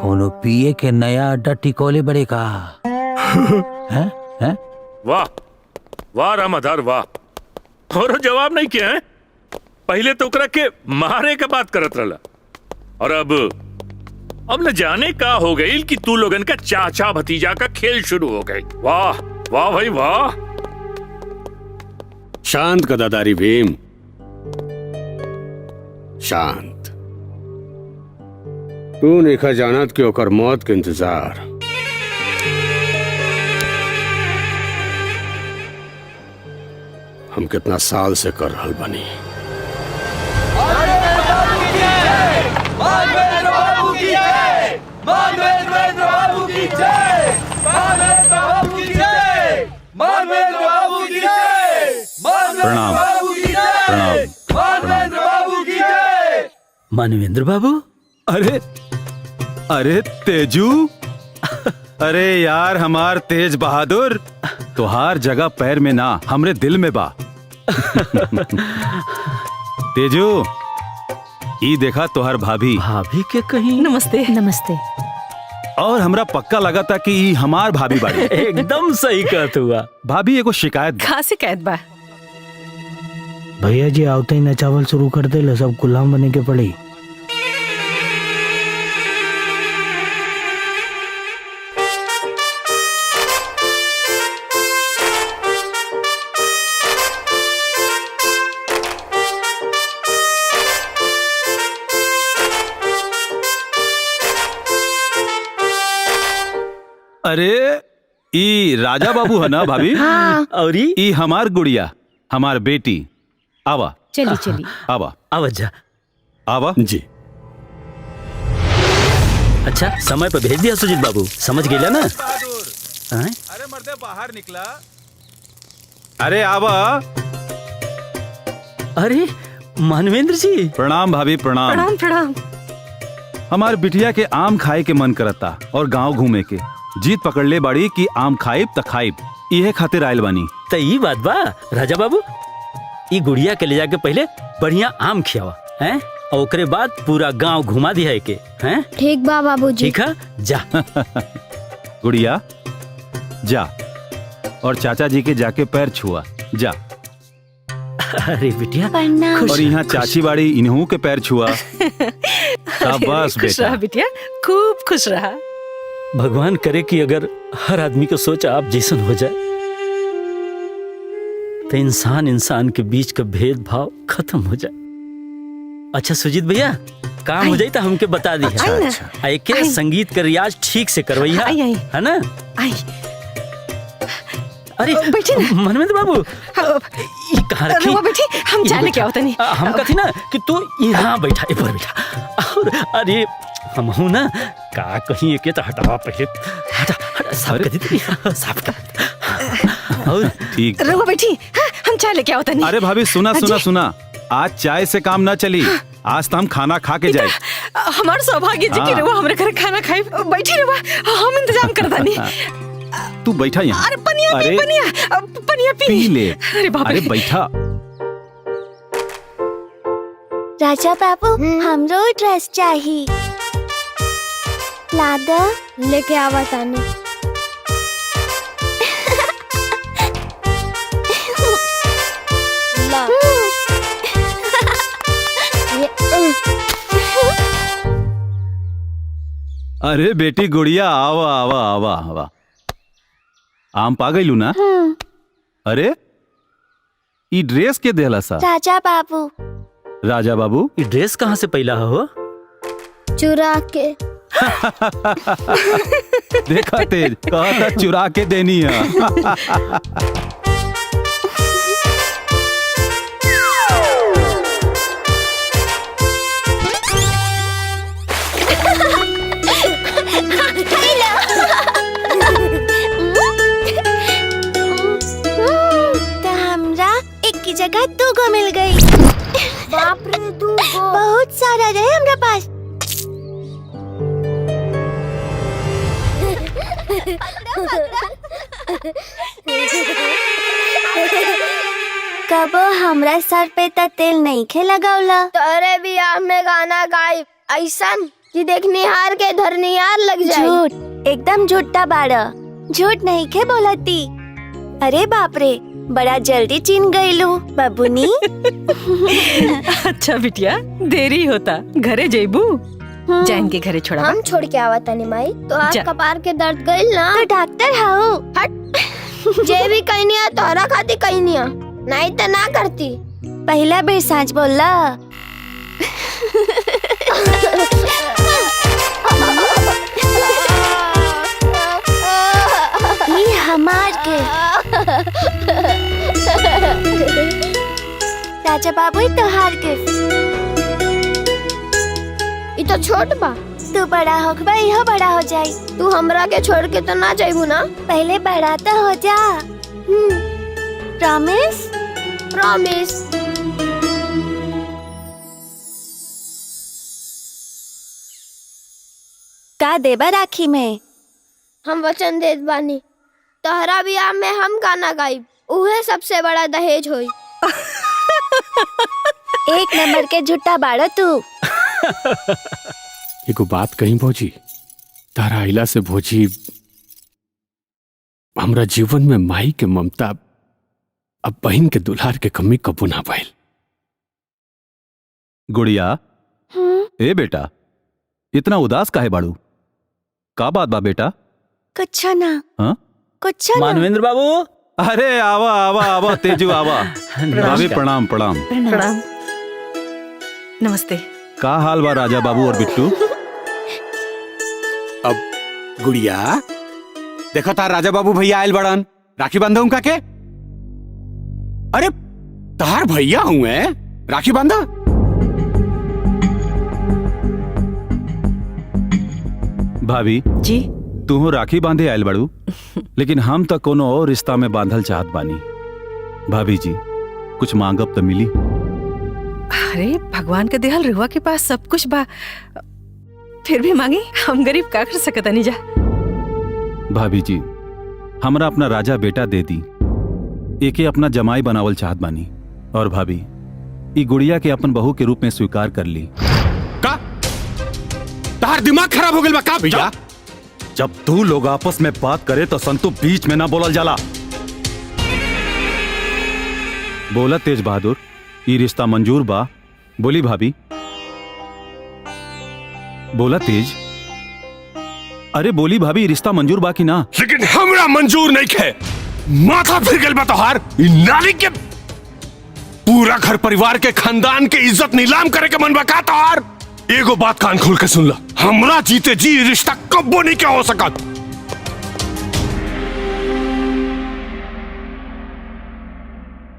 कोनो पिए के नया अड्डा टिकोले बड़े का? हैं? हैं? वाह वाह रामाधार वाह। और जवाब नहीं किया है? पहले तो ओकरा के मारे के बात करत रहला, और अब न जाने का हो गई कि तू लोगन का चाचा भतीजा का खेल शुरू हो गई। वाह वाह भाई वाह। शांत गदादारी भीम, शांत। तू निखा जानत कि ओकर मौत के इंतजार हम कितना साल से कर रहल बनी। प्रणाम प्रणाम। मानवेंद्र बाबू। अरे तेजू, अरे यार हमार तेज बहादुर, तुहार जगह पैर में ना हमरे दिल में बा। तेजू, ई देखा तोहर भाभी। भाभी के कहीं? नमस्ते। नमस्ते। और हमरा पक्का लगा था कि ई हमार भाभी बाड़ी। एकदम सही कहत हुआ। भाभी एगो शिकायत बा। कहा शिकायत बा? भैया जी आवते ही न चावल शुरू कर दे, सब गुलाम बने के पड़ी। अरे ई राजा बाबू है ना भाभी? हाँ। और ई हमार गुड़िया, हमार बेटी। आवा चली चली। आवा आवा जा। आवा जी। अच्छा समय पर भेज दिया सुजीत बाबू, समझ गया ना? अरे मर्दे बाहर निकला। अरे आवा। अरे मानवेंद्र जी। प्रणाम भाभी, प्रणाम। प्रणाम प्रणाम। हमार बिटिया के आम खाए के मन करता और गांव घूमे के। जीत पकड़ ले बाड़ी कि आम खाइब त खाइब, इहे खातिर आयल बानी। तो ई बात बा राजा बाबू, ई गुड़िया के ले जाके पहले बढ़िया आम खियावा हैं, और ओकरे बाद पूरा गांव घुमा दिया के हैं। ठीक बा बाबूजी। ठीक है, जा। गुड़िया जा, और चाचा जी के जाके पैर छुआ जा। अरे बिटिया और यहाँ चाची बाड़ी, इन्हों के पैर छुआ। शाबाश खुश रहा बेटा। बिटिया, खूब खुश रहा। भगवान करे कि अगर हर आदमी का सोच आप जैसन हो जाए तो इंसान इंसान के बीच का भेदभाव खत्म हो जाए। अच्छा सुजीत भैया, काम हो जाए तो हमके बता दी। अच्छा। एक के संगीत का रियाज ठीक से करवैया, है ना? आई अरे बैठे ना। मनमेंद्र बाबू, कहाँ रखी? रुआ बेटी, हम चाय लेके आओ तनी। हम कथी ना कि तू यहाँ बैठा, ऊपर बैठा। और अरे हम हूँ ना का कहीं एक तो हटावा पहले, हटा हटा साफ कर दी, साफ कर। और ठीक रुआ बेटी, हम चाय लेके आओ तनी। अरे भाभी सुना सुना सुना, आज चाय से काम ना चली, आज तो हम खाना खा के जाए। हमार सौभाग्य जी कि रुआ हमरे घर खाना खाई। बैठी रुआ, हम इंतजाम कर दानी। तू बैठा यहाँ। अरे पनिया पी, पनिया पी ले। अरे बाप रे। अरे बैठा। राजा बाबू हमरो ड्रेस चाहिए, लादा लेके आवा तानी। ला। अरे बेटी गुड़िया, आवा आवा आवा आवा। आम पा गई ना? अरे ई ड्रेस के देला सा? राजा बाबू। राजा बाबू ये ड्रेस कहाँ से पहला हो? चुरा के। देखा तेज, कहा था चुरा के देनी है। जगह दूगो मिल गई। बाप रे, दूगो बहुत सारा रहे हमरा पास। कबो हमरा सर पे त तेल नहीं खे लगावला। तोरे बियाह में गाना गाई ऐसन कि देखनिहार के धरनिहार लग जाए। झूठ, एकदम झूठा बाड़ा, झूठ नहीं खे बोलती। अरे बाप रे, बड़ा जल्दी चिन गईलू बबुनी। अच्छा बिटिया, देरी होता, घरे जेबू? जैन के घरे छोड़ा। हम छोड़ के आवा तनी माई। तो आज कपार के दर्द गइल ना? तो डॉक्टर हाउ। हट। जे भी कहनिया तोरा खाती कहनिया, नहीं तो ना करती। पहला बेर साँच बोलला। ये हमार के। राजा बाबू तोहार के। ये तो छोट बा। तू बड़ा होगा, इहो बड़ा हो जाई। तू हमरा के छोड़ के तो ना जाइबू ना? पहले बड़ा तो हो जा। प्रॉमिस? प्रॉमिस। का देबा राखी में? हम वचन देत बानी, तोहरा बियाह में हम गाना गाइब, उहे सबसे बड़ा दहेज होई। एक नंबर के झूठा बाड़ा तू। एगो बात कहीं भौजी, तारा आइला से भौजी हमरा जीवन में माई के ममता अब बहन के दुलार के कमी कबू ना पाइल। गुड़िया, ए बेटा, इतना उदास काहे बाड़ू? का बात बा बेटा? कुछ ना। हाँ? कुछ ना। मानवेंद्र बाबू। अरे आवा आवा आवा तेजू आवा। भाभी प्रणाम प्रणाम। प्रणाम। नमस्ते। का हाल बा राजा बाबू और बिट्टू? अब गुड़िया देखो तार राजा बाबू भैया आयल बड़न, राखी बांधा उनका के? अरे तार भैया हुए, राखी बांधा। भाभी जी, तू हो राखी बांधे आयल बड़ू, लेकिन हम तो कोनो और रिश्ता में बांधल चाहत बानी। भाभी जी कुछ मांगब तो मिली? अरे भगवान के देहल रुआ के पास सब कुछ बा, फिर भी मांगी, हम गरीब का कर सकत नहीं जा। भाभी जी हमरा अपना राजा बेटा दे दी, एके अपना जमाई बनावल चाहत बानी। और भाभी ई गुड़िया के अपन बहू के रूप में स्वीकार कर ली। का तार दिमाग खराब हो गया का भैया? जब दो लोग आपस में बात करे तो संतु बीच में ना बोलल जाला। बोला तेज बहादुर, ई रिश्ता मंजूर बा? बोली भाभी। बोला तेज। अरे बोली भाभी, रिश्ता मंजूर बा कि ना? लेकिन हमरा मंजूर नहीं खे। माथा फिर गल बा तोहार। इ नाली के पूरा घर परिवार के खानदान के इज्जत नीलाम करे के मन बा का तोहार? एगो बात कान खोल के सुन ला, हमरा जीते जी रिश्ता कब्बो नहीं क्या हो सकत।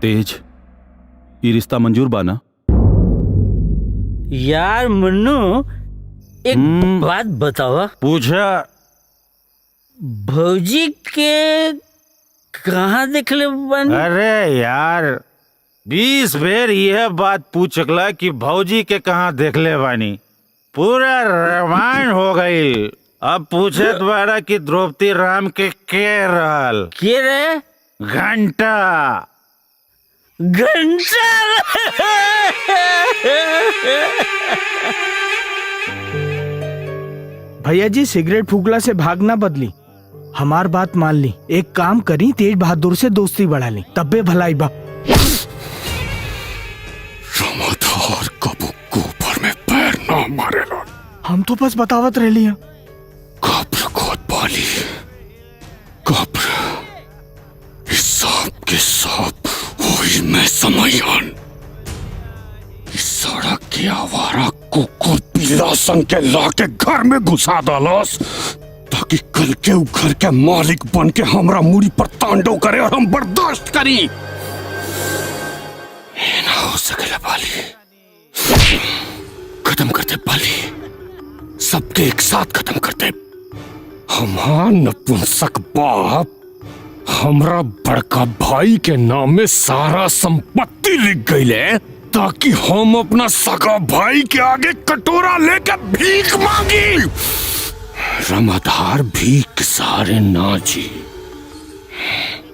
तेज ये रिश्ता मंजूर बा ना? यार मुन्नू, एक बात बतावा। पूछा। भौजी के कहाँ देखले बानी? अरे यार 20 बेर यह बात पूछला कि भौजी के कहाँ देखले बानी। पूरा रामायण हो गई। अब पूछत बारा कि द्रौपदी राम के रहल के रे? घंटा। भैया जी सिगरेट फूकला से भागना बदली, हमार बात मान ली। एक काम करी, तेज बहादुर से दोस्ती बढ़ा ली, तब्बे भलाई बा। रमाधार कबू गोबर में पैर ना मारेला। हम तो बस बतावत रह लिया। कब्र खोद पाली, कब्र हिसाब के साथ वही में समयान। इस सड़क के आवारा कुकुर पीला संग के लाके घर में घुसा डालस ताकि कल के उ घर के मालिक बन के हमरा मुड़ी पर तांडव करे और हम बर्दाश्त करी। ये ना हो सकेला पाली। खत्म करते पाली, सबके एक साथ खत्म करते। हमार नपुंसक बाप हमरा बड़का भाई के नाम में सारा संपत्ति लिख गईले ताकि हम अपना सगा भाई के आगे कटोरा लेकर भीख मांगी। रमाधार भीख के सहारे ना जी।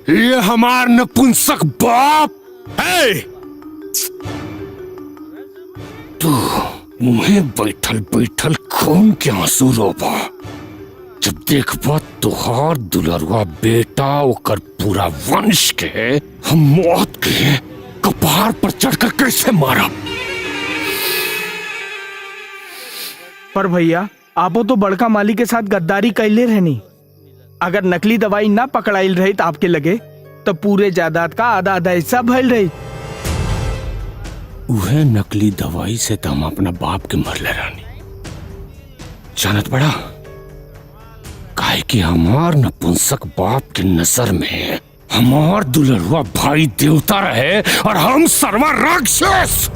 ये हमार नपुंसक बाप है। तू मुहे बैठल बैठल खून के आंसू रोबा। जब देखबा तुहार दुलरुआ बेटा ओकर पूरा वंश के हम मौत के कपार पर चढ़कर कैसे मारब। पर भैया आपो तो बड़का माली के साथ गद्दारी कैले रहनी। अगर नकली दवाई ना पकड़ाइल रही तो आपके लगे तो पूरे जायदाद का आधा आधा हिस्सा भइल रही। उहे नकली दवाई से तो हम अपना बाप के मरले रानी। जानत बड़ा काहे कि हमार नपुंसक बाप के नजर में हमार दुलरुआ भाई देवता रहे और हम सर्व राक्षस।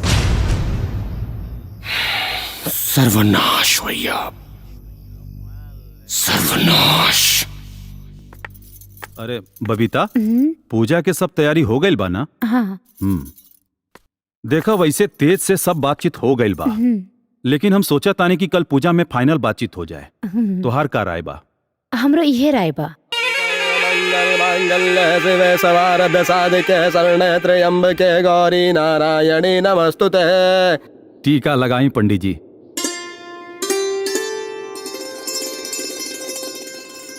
सर्वनाश भैया, सर्वनाश। अरे बबीता, पूजा के सब तैयारी हो गई बा ना? हाँ। देखा वैसे तेज से सब बातचीत हो गई बा, लेकिन हम सोचा ताने कि कल पूजा में फाइनल बातचीत हो जाए। तोहार का राय बा? हमरो इहे राय बा। मंगल शिवे सवारद साधिके शरणे त्र्यंबके गौरी नारायणी नमस्तुते। टीका लगाई पंडित जी।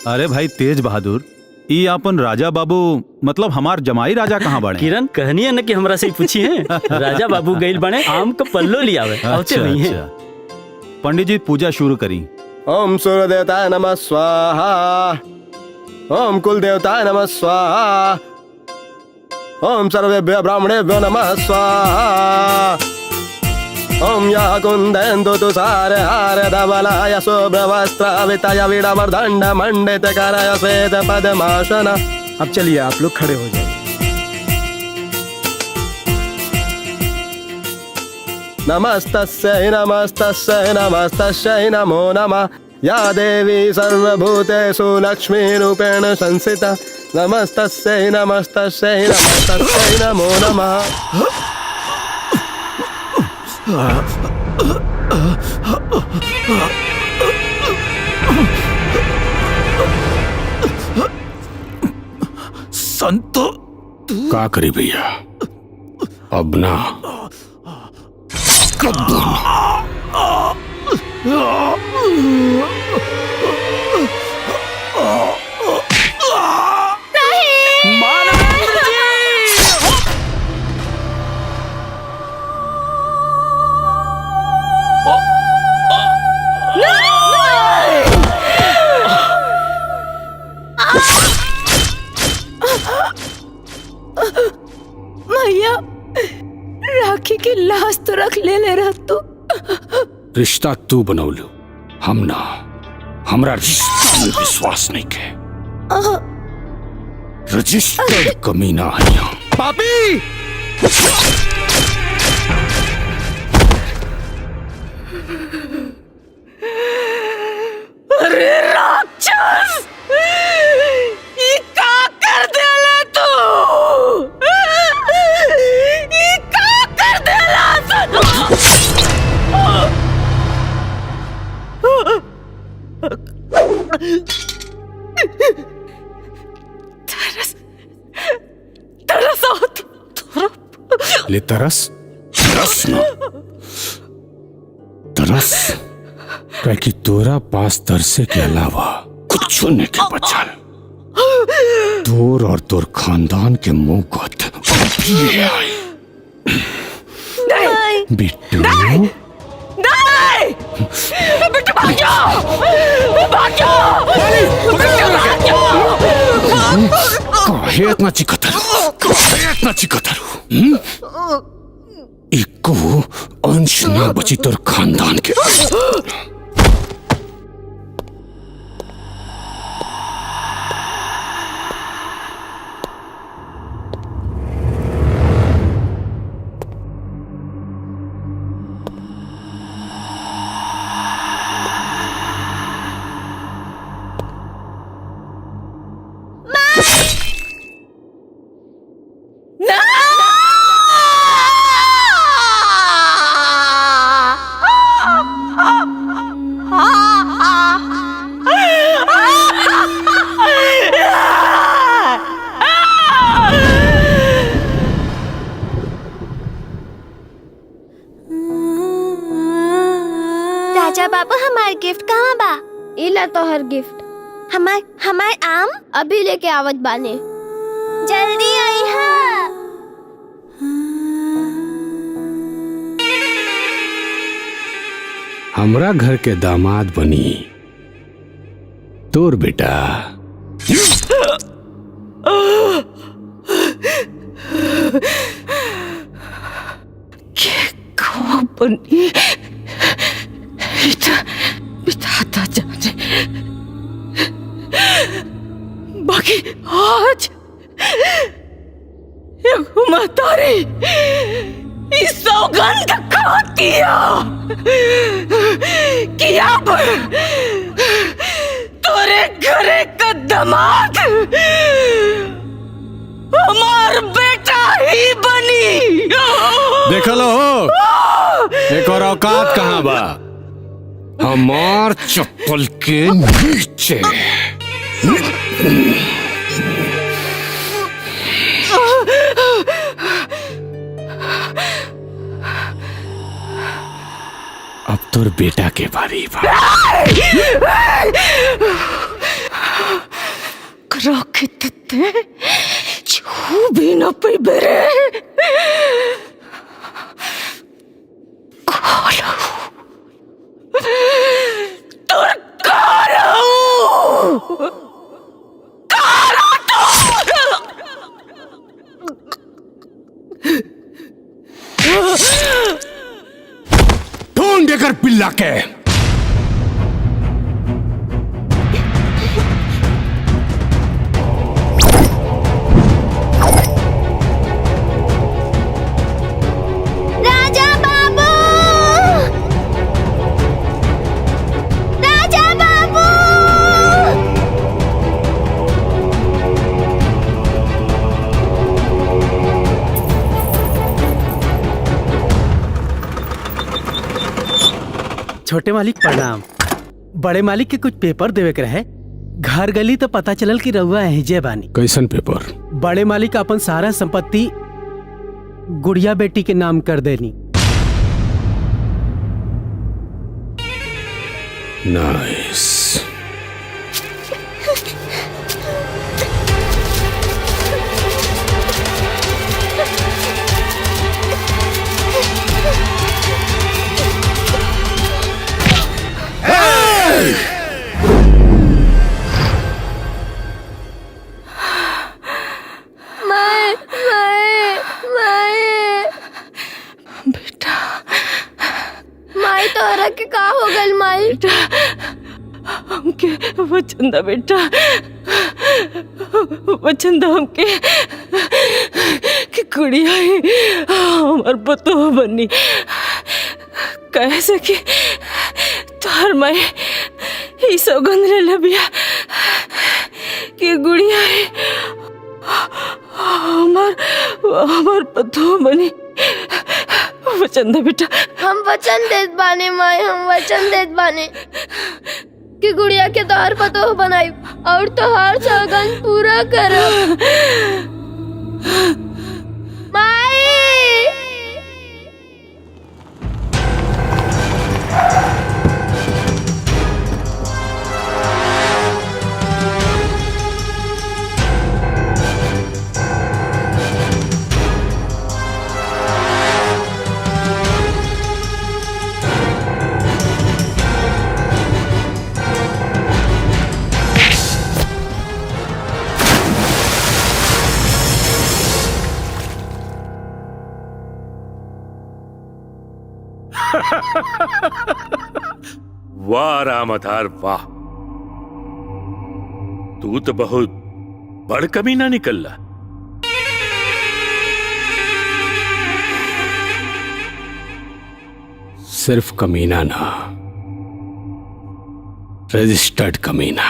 अरे भाई तेज बहादुर, ई अपन राजा बाबू मतलब हमार जमाई राजा कहाँ बने? किरण कहनी है न कि हमरा से पूछी है। राजा बाबू गइल बने आम का पल्लो लियावे। अच्छा, अच्छा। पंडित जी पूजा शुरू करी। ओम सूर्य देवताय नमः स्वाहा। ओम कुल देवताय नमः स्वाहा। ओम सर्वेभ्यो ब्राह्मणेभ्यो नमः स्वाहा। ओम या कुंदेन्दु तुषार हार धवलाय शुभ्रवस्त्राविताय वीणावर्धंड मंडित कराय श्वेत पद्मासन। अब चलिए आप लोग खड़े हो जाइए। नमस्तस्यै नमस्तस्यै नमस्तस्यै नमो नमः। या देवी सर्वभूतेषु लक्ष्मीरूपेण संस्थिता। नमस्तस्यै नमस्तस्यै नमस्तस्यै नमो नमः। संतो का करी भैया, अब ना भैया राखी की लाश तो रख ले रहा तू। रिश्ता तू बनौलू, हम ना। हमरा रिश्ता में विश्वास नहीं के। रजिस्टर कमीना है यहाँ। पापी ले तरस तरस ना तरस क्या कि तोरा पास तरसे के अलावा कुछ नहीं के बचल। तोर और तोर खानदान के मुंह गोत अभी आई। बिट्टू नहीं बिट्टू भाग जाओ, भाग जाओ, भाग जाओ। काहे इतना चिकतर इको अंश ना बची तोर खानदान के। राजा बाबू हमार गिफ्ट कहाँ बा? इला तो हर गिफ्ट हमार आम अभी लेके आवत बाने। जल्दी आई हा। हमरा घर के दामाद बनी तोर बेटा। बनी बिताता जाने बाकी आज महतारी इस सौगंध खाती कि अब तोरे घरे का दामाद हमार बेटा ही बनी। देख लो एक और औकात कहाँ बा हमार चप्पल के नीचे। अब तोर बेटा के बारी बा। छू भी न पे बेरे ढूंढ देकर पिल्ला के। राजा बाबू, राजा बाबू। छोटे मालिक प्रणाम। बड़े मालिक के कुछ पेपर देवे के रहे। घर गली तो पता चलल कि रउआ एहिजे बानी। कैसन पेपर? बड़े मालिक अपन सारा संपत्ति गुड़िया बेटी के नाम कर देनी। नाइस। माई तोहरा के का हो गल माई? हमके वचंदा बेटा वचंदा हमके कि कुड़िया ही हमार बतो बनी कैसे कि तोहर माई ही सौगंध ले लबिया कि गुड़िया ही हमार बतो बनी। वचंदा बेटा हम वचन देत बाने माई, हम वचन देत बाने कि गुड़िया के तोहर पतो बनाई और तोहर सौगंध पूरा करब। माई वाह रामधार वाह, तू तो बहुत बड़ कमीना निकलला। सिर्फ कमीना ना, रजिस्टर्ड कमीना।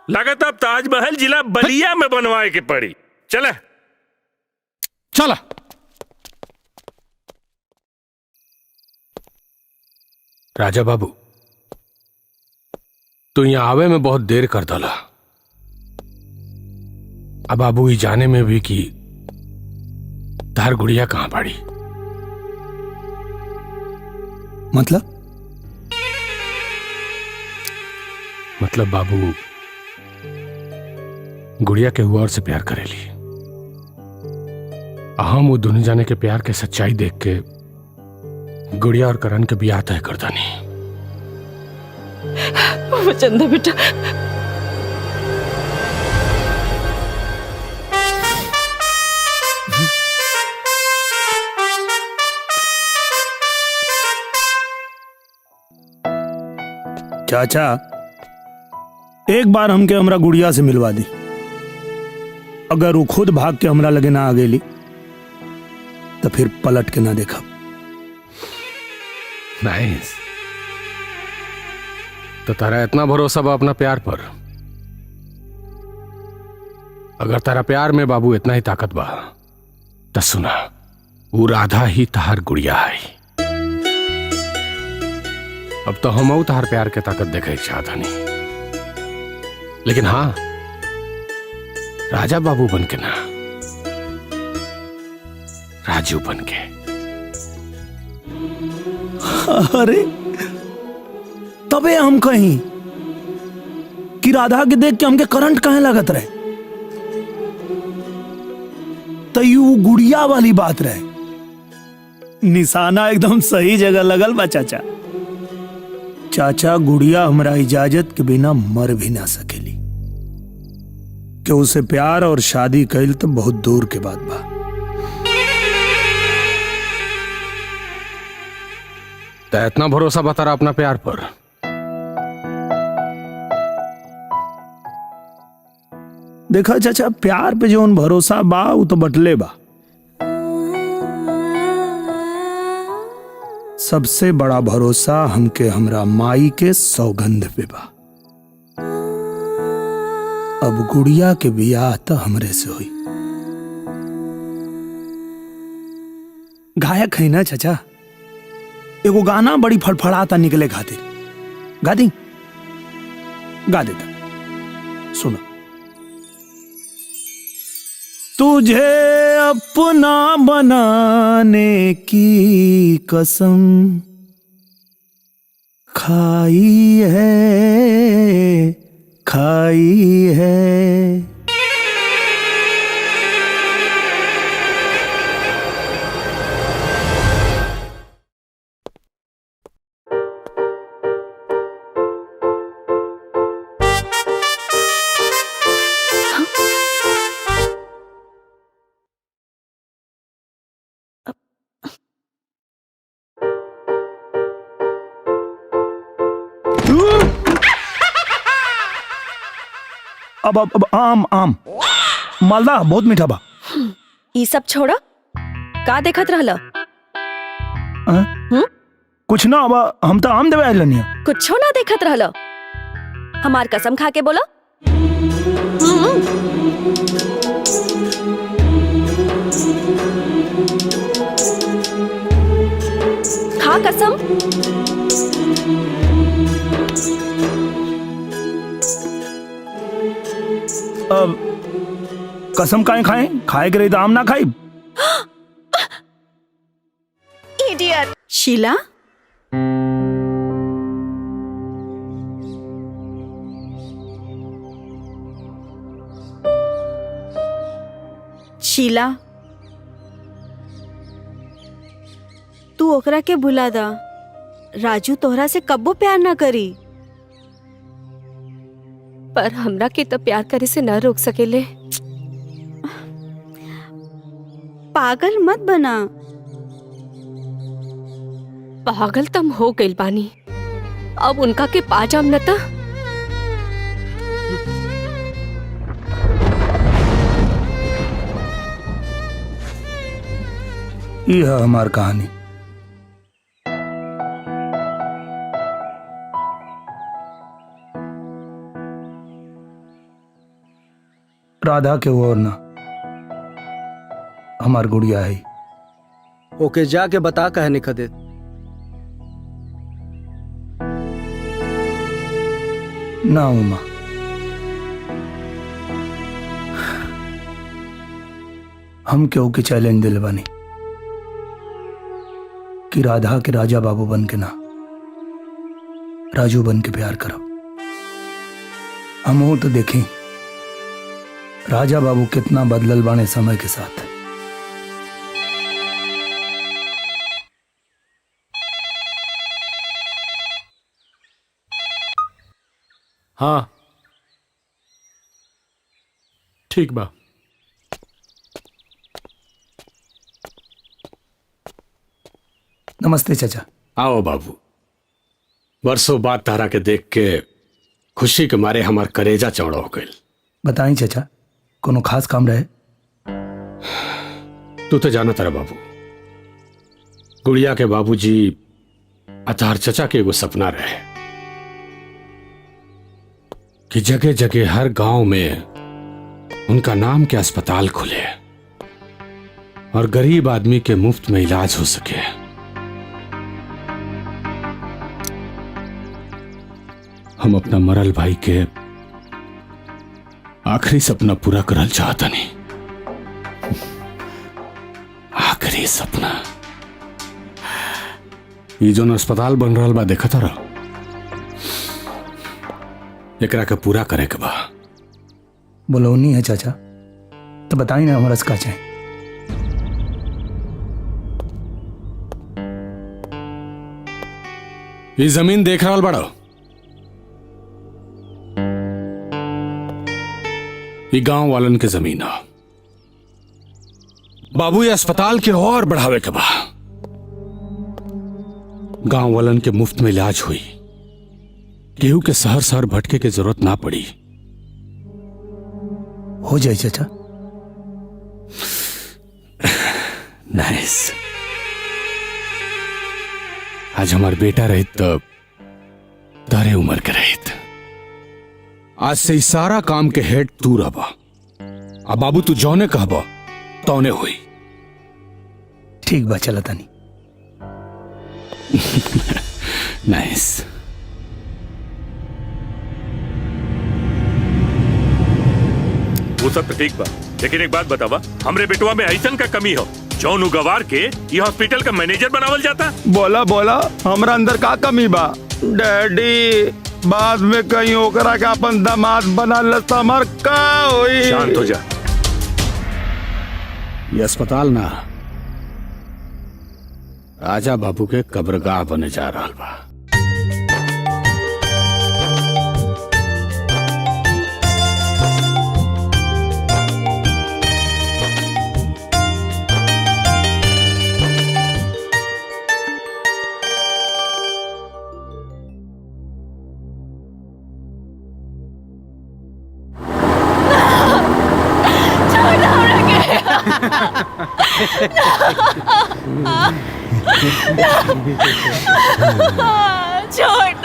लागत अब ताजमहल जिला बलिया में बनवाए के पड़ी। चला चला। राजा बाबू, तो यहाँ आवे में बहुत देर कर डाला। अब बाबू ही जाने में भी कि तार गुड़िया कहां पड़ी। मतलब बाबू गुड़िया के हुआ और से प्यार करेली। हम वो दुनिया जाने के प्यार के सच्चाई देख के गुड़िया और करण के ब्याह तय करता नहीं। वचंदा बेटा, चाचा एक बार हमके हमरा गुड़िया से मिलवा दी। अगर वो खुद भाग के हमरा लगे ना आ गेली तो फिर पलट के ना देखा। नाइस। तो तारा इतना भरोसा बा अपना प्यार पर? अगर तारा प्यार में बाबू इतना ही ताकत बा तो सुना, वो राधा ही तहार गुड़िया है। अब तो हम तहार प्यार के ताकत देखे चाहता नहीं, लेकिन हाँ राजा बाबू बन के ना, राजू बन के। अरे तबे हम कहीं कि राधा के देख के हमके करंट कहे लगत रहे, तो यू गुड़िया वाली बात रहे। निशाना एकदम सही जगह लगल बा चाचा। चाचा गुड़िया हमरा इजाजत के बिना मर भी ना सकेली। कि उसे प्यार और शादी कैल तो बहुत दूर के बात बा। तो इतना भरोसा बता रहा अपना प्यार पर? देखा चाचा, प्यार पे जो भरोसा बा वो तो बटले बा। सबसे बड़ा भरोसा हमके हमरा माई के सौगंध पे बा। अब गुड़िया के बियाह तो हमरे से हुई। गायक है ना चाचा, एगो गाना बड़ी फड़फड़ाता निकले खातिर। गा दी? गा देता, सुनो। तुझे अपना बनाने की कसम खाई है। अब आम मालदा बहुत मीठा बा। ई सब छोड़ा, का देखत रहला? कुछ ना, अब हम तो आम देवे आइल नहीं। कुछो ना देखत रहला? हमार कसम खा के बोला। खा कसम। अब कसम काहे खाएं? खाए के रही तो आम ना खाई। इडियट। शीला, शीला, तू ओकरा के भुला दा। राजू तोहरा से कब्बो प्यार ना करी। पर हमरा के तो प्यार करे से न रोक सकेले। पागल मत बना। पागल तम हो गइल बानी, अब उनका के पाजाम न ता। यह है हमार कहानी। राधा के और ना, हमार गुड़िया है। ओके जाके बता कहने खदे। ना उमा, हम क्यों के चैलेंज दिल बनी कि राधा के राजा बाबू बन के ना, राजू बन के प्यार करो। हम तो देखें राजा बाबू कितना बदलल बाने समय के साथ। हाँ ठीक बा। नमस्ते चाचा। आओ बाबू। वर्षों बाद तारा के देख के खुशी के मारे हमार करेजा चौड़ा हो गई। बताई चाचा, कोनो खास काम रहे? तू तो जाना तारा बाबू, गुड़िया के बाबूजी अतार चचा के एगो सपना रहे कि जगह जगह हर गांव में उनका नाम के अस्पताल खुले और गरीब आदमी के मुफ्त में इलाज हो सके। हम अपना मरल भाई के आखिरी सपना पूरा करल चाहता नहीं। आखिरी सपना ये जो अस्पताल बन रहा बा देखा था रहा, एकरा के पूरा करे के बा। बोलौनी है चाचा, तो बताई ना हमारा का चाहे। ये जमीन देख रहा बड़ा, ये गांव वालन के जमीन है। बाबू ये अस्पताल के और बढ़ावे के बा। गांव वालन के मुफ्त में इलाज हुई, केहू के शहर शहर भटके के जरूरत ना पड़ी। हो जाए चाचा। नाइस। आज हमार बेटा रहित तो तारे उम्र के रहित। आज से इस सारा काम के हेड तू रहबा। अब बाबू तू जौने कहबा तौने हुई। ठीक बा, चला तानी। नाइस। वो सब तो ठीक बा, लेकिन एक बात बतावा, हमरे बेटवा में ऐसन का कमी हो जौन उगवार के ये हॉस्पिटल का मैनेजर बनावल जाता? बोला बोला हमरा अंदर का कमी बा? डैडी बाद में कहीं ओकरा के अपन दामाद बना लेता मर का होई। शांत हो जा। ये अस्पताल ना राजा बाबू के कब्रगाह बने जा रहा बा।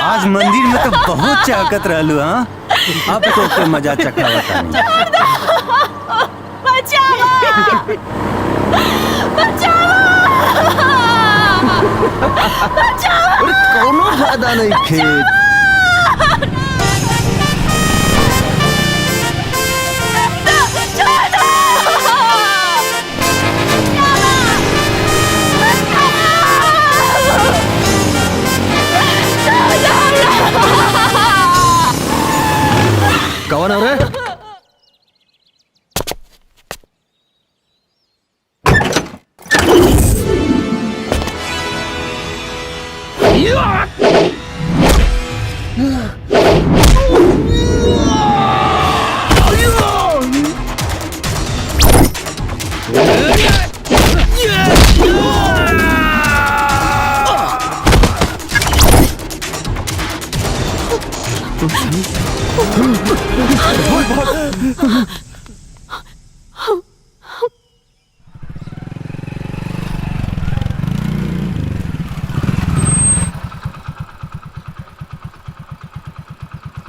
आज मंदिर में तो बहुत चाहकत रहलू। हाँ, अब तो के मजा चखावता। कोनो फायदा नहीं खेत। कौन हो रे?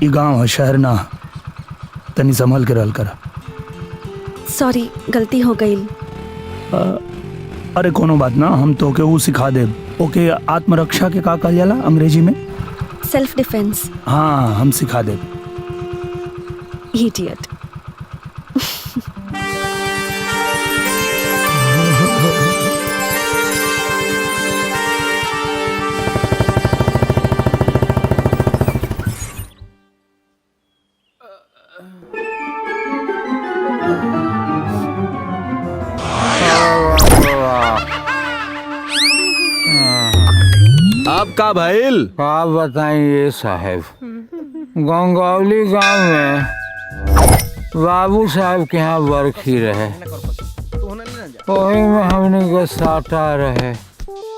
ये गांव है, शहर ना। तनी संभल के रहल करा। सॉरी, गलती हो गई। अरे कोनो बात ना, हम तो के वो सिखा दे। ओके, आत्मरक्षा के का कहल जाला अंग्रेजी में? Self defence. हाँ, हम सिखा दे। इडियट। अब का भइल? का बताइए साहब, गंगौली गांव में बाबू साहब के यहाँ बरखी रहे, वही में हमने के साटा रहे।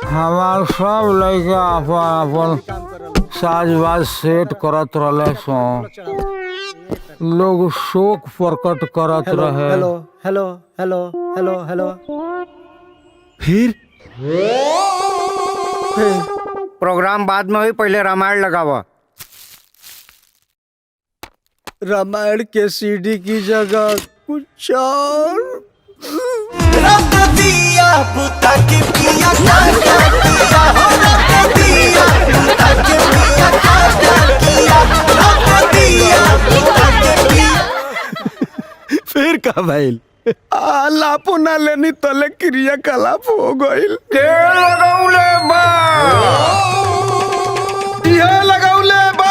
हमार सब लड़का अपन अपन साजबाज सेट करत रहे सो, लोग शोक प्रकट करत रहे। Hello hello hello hello hello. फिर प्रोग्राम बाद में हुई, पहले रामायण लगावा। रामायण के सीडी की जगह कुछ और। फिर का भइल? लापो ना लेनी तले क्रियाकलाप हो गइल। के लगौले बा? यह लगौले बा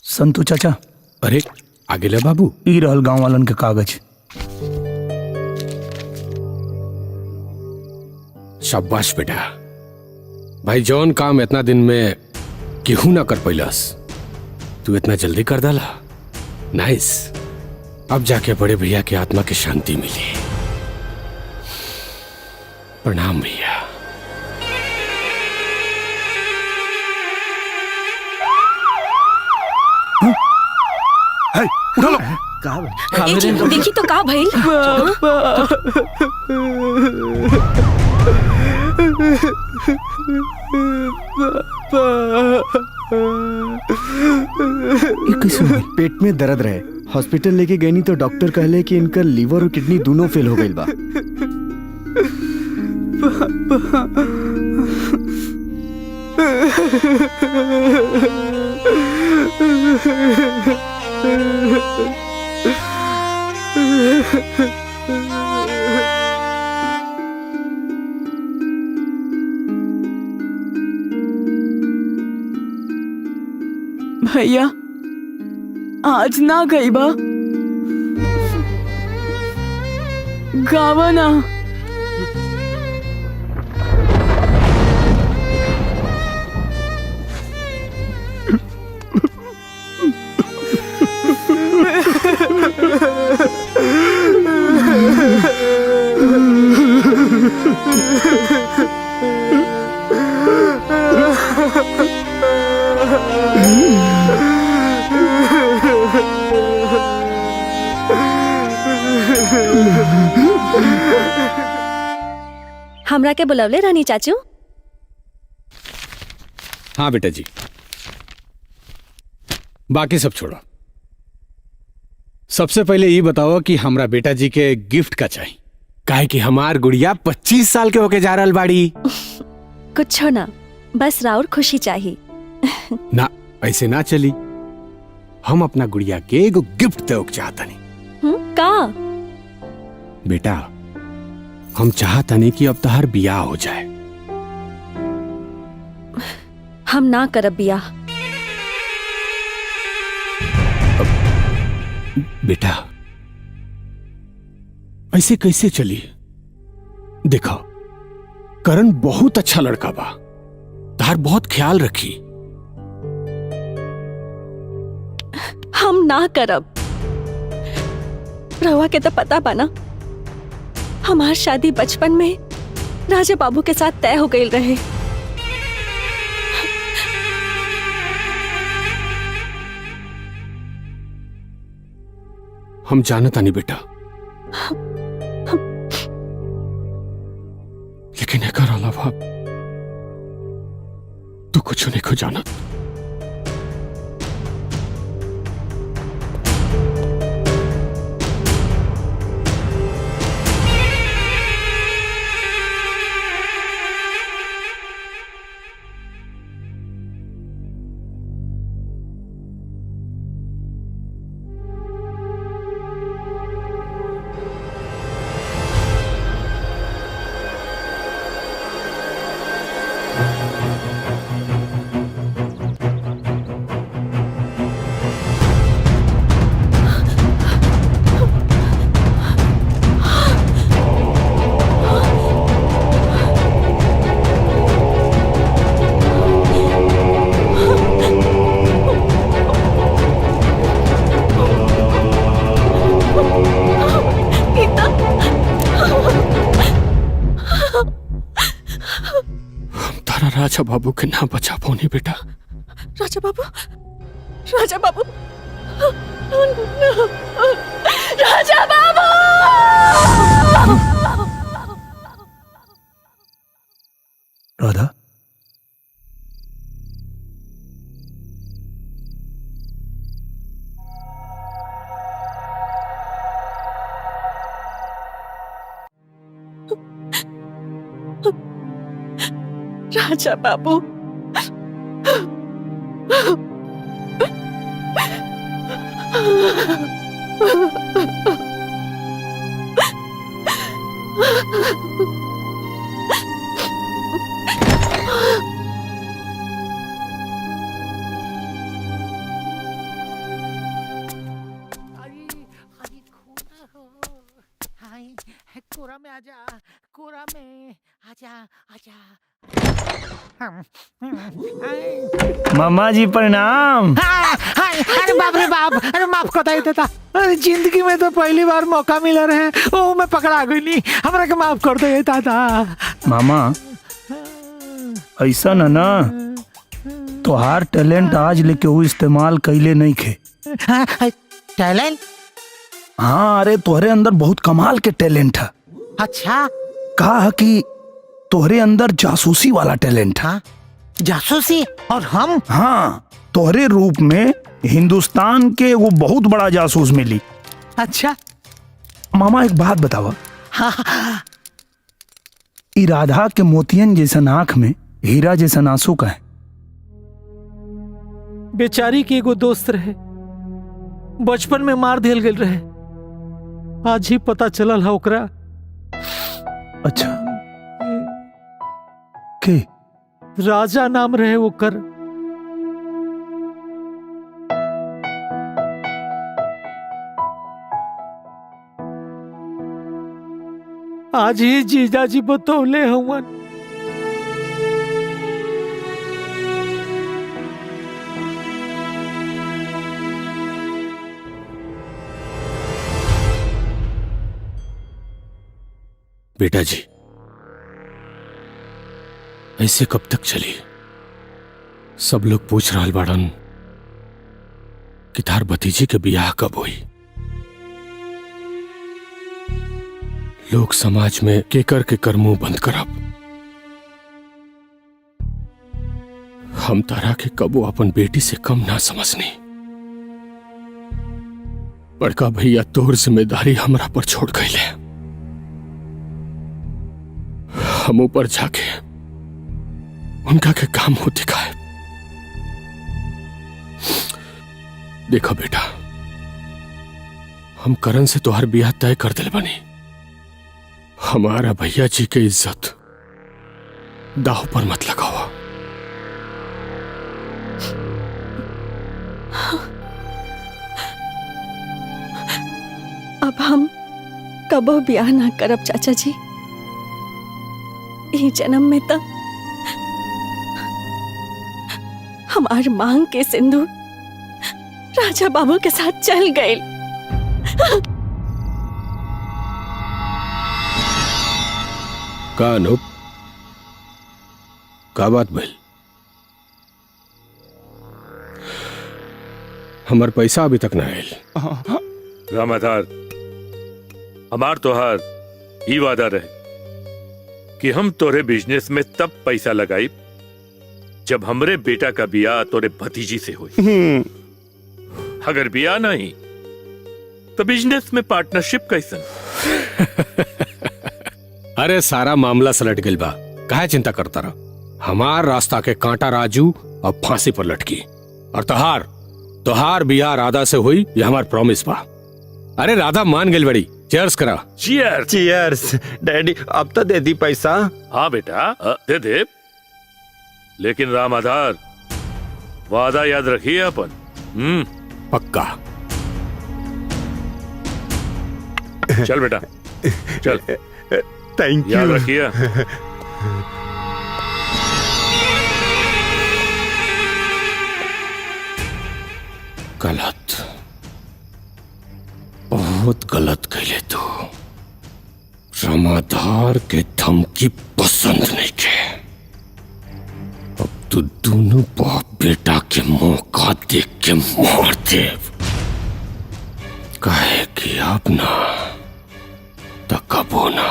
संतू चाचा। अरे आगे ले बाबू। ई रहल गांव वालन के कागज। शाबाश बेटा, भाई जौन काम इतना दिन में केहू ना कर पैलस, तू इतना जल्दी कर डाला। नाइस। अब जाके बड़े भैया की आत्मा की शांति मिली। प्रणाम भैया। उठो लो। देखी तो का भइल? पेट में दर्द रहे, हॉस्पिटल लेके गई नहीं तो डॉक्टर कहले कि इनका लीवर और किडनी दोनों फेल हो गई बा। भैया आज ना गई बा, गावा ना। हमरा के बुलावले रानी चाचू। हाँ बेटा जी, बाकी सब छोड़ो। सबसे पहले ये बताओ कि हमरा बेटा जी के गिफ्ट का चाहिए, काहे कि हमार गुड़िया 25 साल के होके जा रहल बाड़ी। कुछ ना, बस राउर खुशी चाहिए। ना ऐसे ना चली, हम अपना गुड़िया के एगो गिफ्ट देवक चाहतनी। का? बेटा हम चाहतनी कि अब तहार बियाह हो जाए। हम ना करब बियाह। बेटा ऐसे कैसे चली? देखो करण बहुत अच्छा लड़का बा, तार बहुत ख्याल रखी। हम ना करब। रवा के तो पता बा ना, हमार शादी बचपन में राजा बाबू के साथ तय हो गई रहे। हम जानता नहीं बेटा, लेकिन एकर अलावा तू कुछ नहीं को जानत। तारा राजा बाबू के ना बचा पौनी बेटा। राजा बाबू, राजा बाबू, राजा बाबू। राधा, राजा बाबू, कोरा में आजा, कोरा में आजा, आजा। मामा जी प्रणाम। अरे बाप रे बाप, अरे माफ कर देता। अरे जिंदगी में तो पहली बार मौका मिला रहे, ओ मैं पकड़ा गई नहीं, हमरा के माफ कर दे दादा। मामा ऐसा ना तोहार टैलेंट आज लेके वो इस्तेमाल कैले नहीं खे। टैलेंट? हाँ, अरे तोहरे अंदर बहुत कमाल के टैलेंट है। अच्छा, कहा कि तोहरे अंदर जासूसी वाला टैलेंट है। जासूसी? और हम? हाँ, तोहरे रूप में हिंदुस्तान के वो बहुत बड़ा जासूस मिली। अच्छा मामा एक बात बतावा। ई राधा के मोतियन जैसन आंख में हीरा जैसन आंसू का है। बेचारी के एगो दोस्त रहे, बचपन में मार दियल गेल रहे, आज ही पता चलल है ओकरा। अच्छा, के राजा नाम रहे ओकर। आज ही जीजाजी बतौले हवन। बेटा जी, ऐसे कब तक चली? सब लोग पूछ रहा बाड़न कि तार भतीजी के बियाह कब हुई। लोग समाज में केकर के कर मुंह बंद करब। हम तारा के कबो अपन बेटी से कम ना समझनी। बड़का भैया तोर जिम्मेदारी हमरा पर छोड़ गए। हम ऊपर जाके उनका के काम हो दिखाए। देखो बेटा, हम करण से तोहर बियाह तय कर दिल बनी। हमारा भैया जी के इज्जत दाव पर मत लगाओ। अब हम कबो ब्याह ना करब चाचा जी। ई जन्म में तो हमार मांग के सिंदूर राजा बाबू के साथ चल गए। का अनूप, का बात भइल? हमार पैसा अभी तक ना आयल। रामाधार, हमार तोहार ई वादा रहे कि हम तोरे बिजनेस में तब पैसा लगाई जब हमरे बेटा का बियाह तोरे भतीजी से हुई। अगर बियाह नहीं तो बिजनेस में पार्टनरशिप कैसन? अरे सारा मामला सलट गइल बा, काहे चिंता करता रहा। हमार रास्ता के कांटा राजू अब फांसी पर लटकी, और तोहार बियाह राधा से हुई, ये हमार प्रॉमिस बा। अरे राधा मान गई बड़ी। चीयर्स करा। चीयर्स। चीयर्स। डैडी अब तो दे दी पैसा। हाँ बेटा, दे दे, लेकिन रामाधार वादा याद रखिए अपन। पक्का। चल बेटा चल। Thank you. याद रखिए। गलत, बहुत गलत कहले तू। रामाधार के धमकी पसंद नहीं के। तो दोनों बाप बेटा के मौका देख के मार दे। कहे कि अब ना तो कबो ना।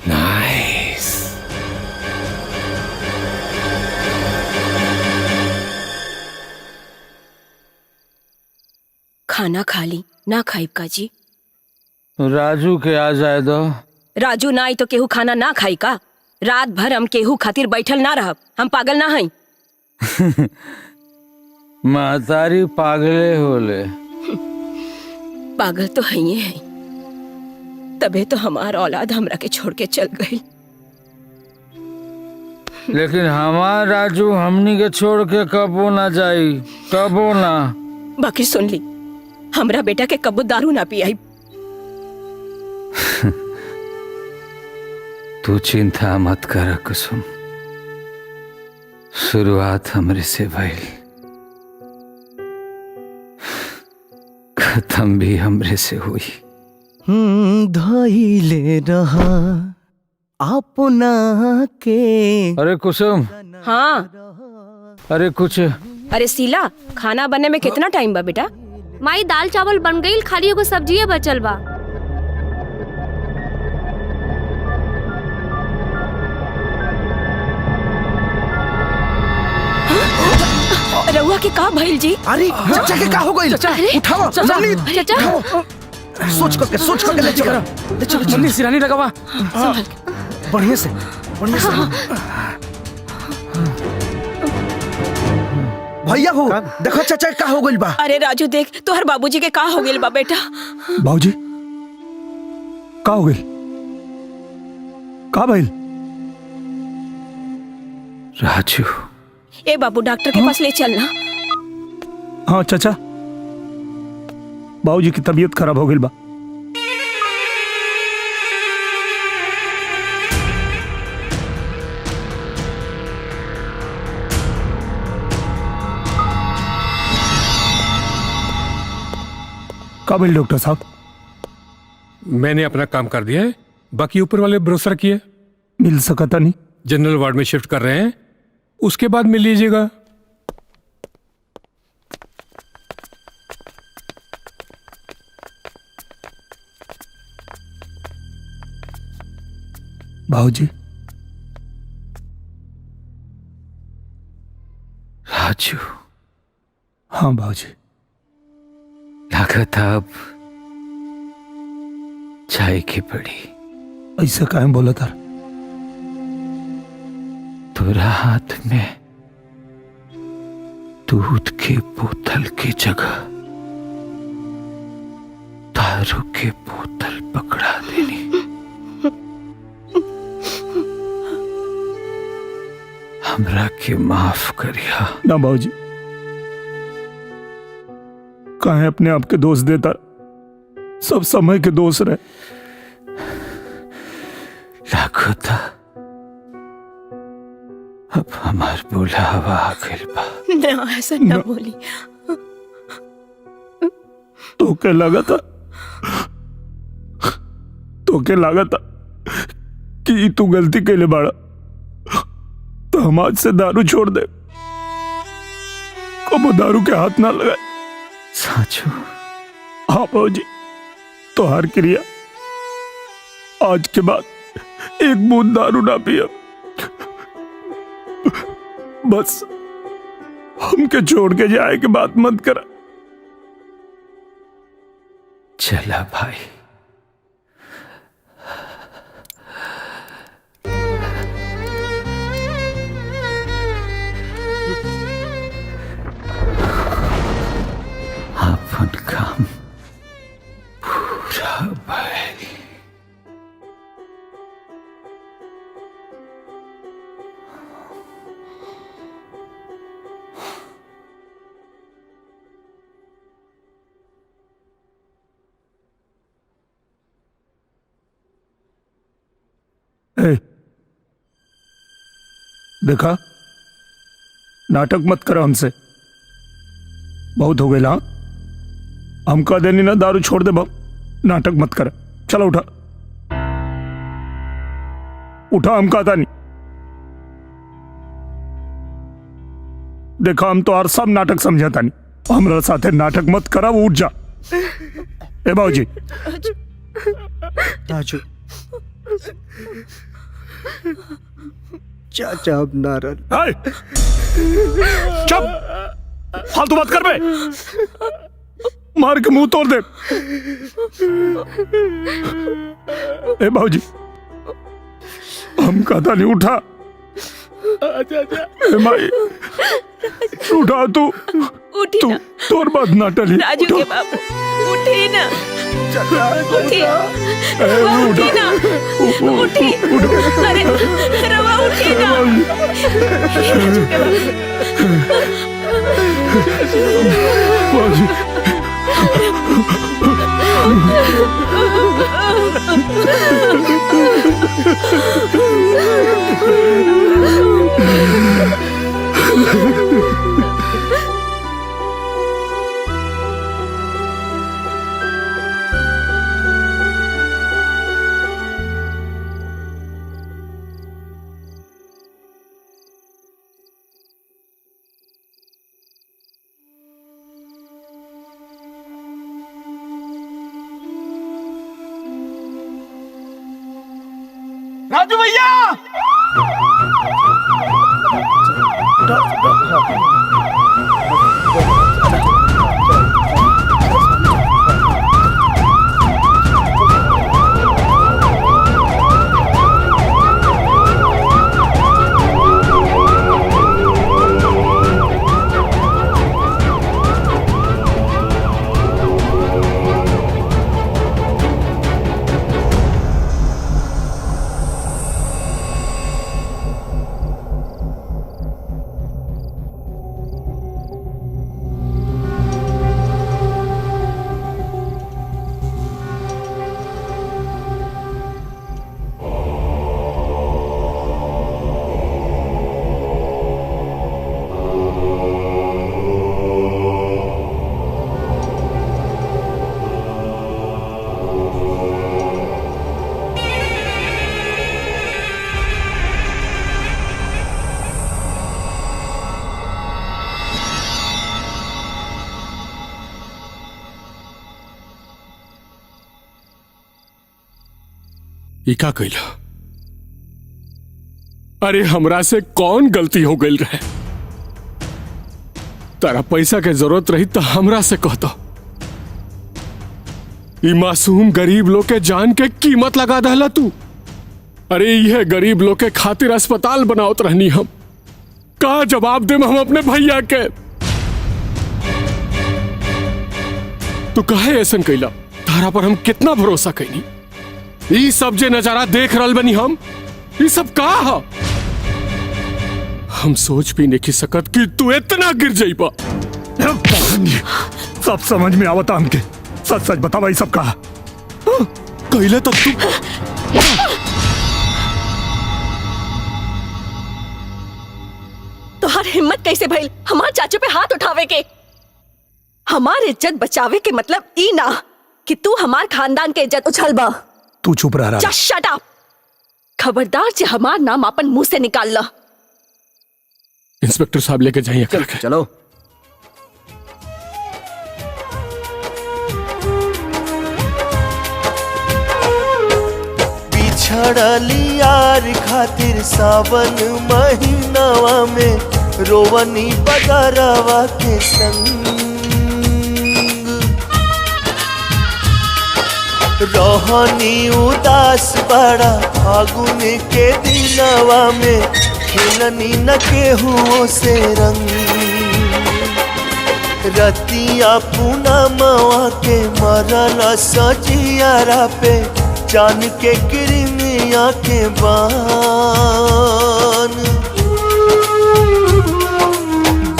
नाइस। खाना खा ली ना खाई का जी? राजू के आ जाए दो। राजू ना आई तो केहू खाना ना खाई का? रात भर हम केहू खातिर बैठल ना रहब। हम पागल ना हई। महतारी पागले होले। पागल तो है ही है, तबे तो हमार औलाद हमरा के छोड़ के चल गई। लेकिन हमार राजू हमनी के छोड़ के कबो ना जाई, कबो ना। बाकी सुन ली, हमरा बेटा के कबो दारू ना पियाई। तू चिंता मत कर कुसुम, शुरुआत हमरे से भइल, खत्म भी हमरे से हुई। धइले रहा अपना के। अरे कुसुम। हाँ। अरे कुछ। अरे शीला, खाना बनने में कितना टाइम बा बेटा? माई दाल चावल बन गई, खाली एगो सब्जी बचल बा। रउआ के का भइल जी? अरे चाचा के का हो गई? उठाओ जल्दी। चाचा सोच करके ले चलो। जल्दी सिरानी लगावा। बढ़िया से। भैया हो देखो चाचा का हो गइल बा। अरे राजू देख, तोहर बाबूजी के का हो गइल बा बेटा? बाबूजी का हो गइल? का भइल? राजू। ए बाबू, डॉक्टर के पास ले चलना। हाँ चाचा, बाबूजी की तबीयत खराब हो गई बा। का भइल डॉक्टर साहब? मैंने अपना काम कर दिया है, बाकी ऊपर वाले भरोसा किए। मिल सकता नहीं। जनरल वार्ड में शिफ्ट कर रहे हैं, उसके बाद मिल लीजिएगा। बाबूजी। राजू। हाँ बाबूजी। लागत अब चाय की पड़ी। ऐसा काहे बोला था? तोरा हाथ में दूध के बोतल की जगह दारू के बोतल पकड़ा देनी। हमरा के माफ करिया। ना बाबूजी, काहे अपने आप के दोष देता? सब समय के दोष रहे। लागो था अब हमार बुलावा आ गइल बा। ना ऐसा ना बोली। तो के लगा था कि तू गलती के लिए बाड़ा, तो हम आज से दारू छोड़ दे। कबो दारू के हाथ ना लगाए। साचो? हाँ बाबूजी, तो हर क्रिया आज के बाद एक बूंद दारू ना पिया। बस हमके छोड़ के जाए की बात मत करा। चला भाई। अपन काम पूरा भाई। देखा, नाटक मत करो हमसे, बहुत हो गए। हाँ, हम कह देनी ना दारू छोड़ दे बाप, नाटक मत कर। चलो उठा उठा, हम कहता नहीं। देखो हम तो और सब नाटक समझता नहीं, हमरा साथे नाटक मत करा, उठ जा। ए बाबूजी राजू चाचा अब नाराज। चुप, फालतू बात कर बे, मार के मुंह तोड़ दे। ए बाबूजी हम कहता नहीं, उठा। ए माई उठा, तू उठी तू ना। तोर बात ना टली। राजू के बाबू उठी ना, उठी उठी ना, उठी। अरे रवा उठी ना। राजू के बाबूजी राजू भैया इका कैला? अरे हमरा से कौन गलती हो गई रहे? तारा पैसा के जरूरत रही तो हमरा से कहता। ई मासूम गरीब लोग के जान के कीमत लगा दहला तू। अरे यह गरीब लोग के खातिर अस्पताल बनावत रहनी हम। का जवाब दे हम अपने भैया के? तू काहे ऐसन कैला? तारा पर हम कितना भरोसा कैनी। ई सब जे नजारा देख रहल बनी हम, ई सब का हा? हम सोच भी नहीं सकत कि तू इतना गिर जाइबा। सब समझ में आवता हमके। सच सच बतावा, ई सब का कैले तब तू तोहार हिम्मत कैसे भइल हमार चाचू पे हाथ उठावे के? हमार इज्जत बचावे के मतलब ई ना कि तू हमार खानदान के इज्जत उछलबा। तू चुप रहा। Just shut up! खबरदार जे हमार नाम अपन मुंह से निकाल ला। इंस्पेक्टर साहब लेके जाइए। चलो। बिछड़ली यार खातिर सावन महीनावा में रोवनी बदरवा के संग रोहनी उदास बड़ा फागुन के दिनवा में खेलनी न केहू से रंग रतिया पूनमवा के मरल सजियारा पे जान के किरमिया के बान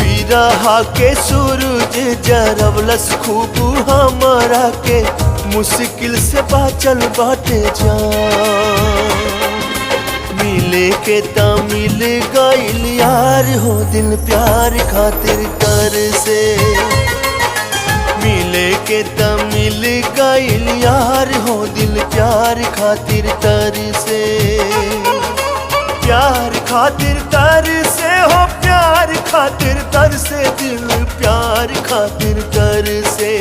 बिरहा के सूरज जरवलस खूब हमरा के मुश्किल से बाचल बाटे जान मिले के ता मिल गइल यार हो दिल प्यार खातिर कर से मिले के ता मिल गइल यार हो दिल प्यार खातिर तर से प्यार खातिर तर से हो प्यार खातिर तर से दिल प्यार खातिर तर से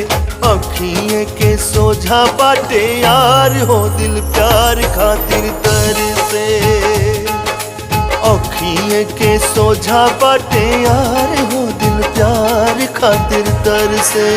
अखिए के सोझा बाटे यार हो दिल प्यार खातिर तर से अखिए के सोझा बाटे यार हो दिल प्यार खातिर तर से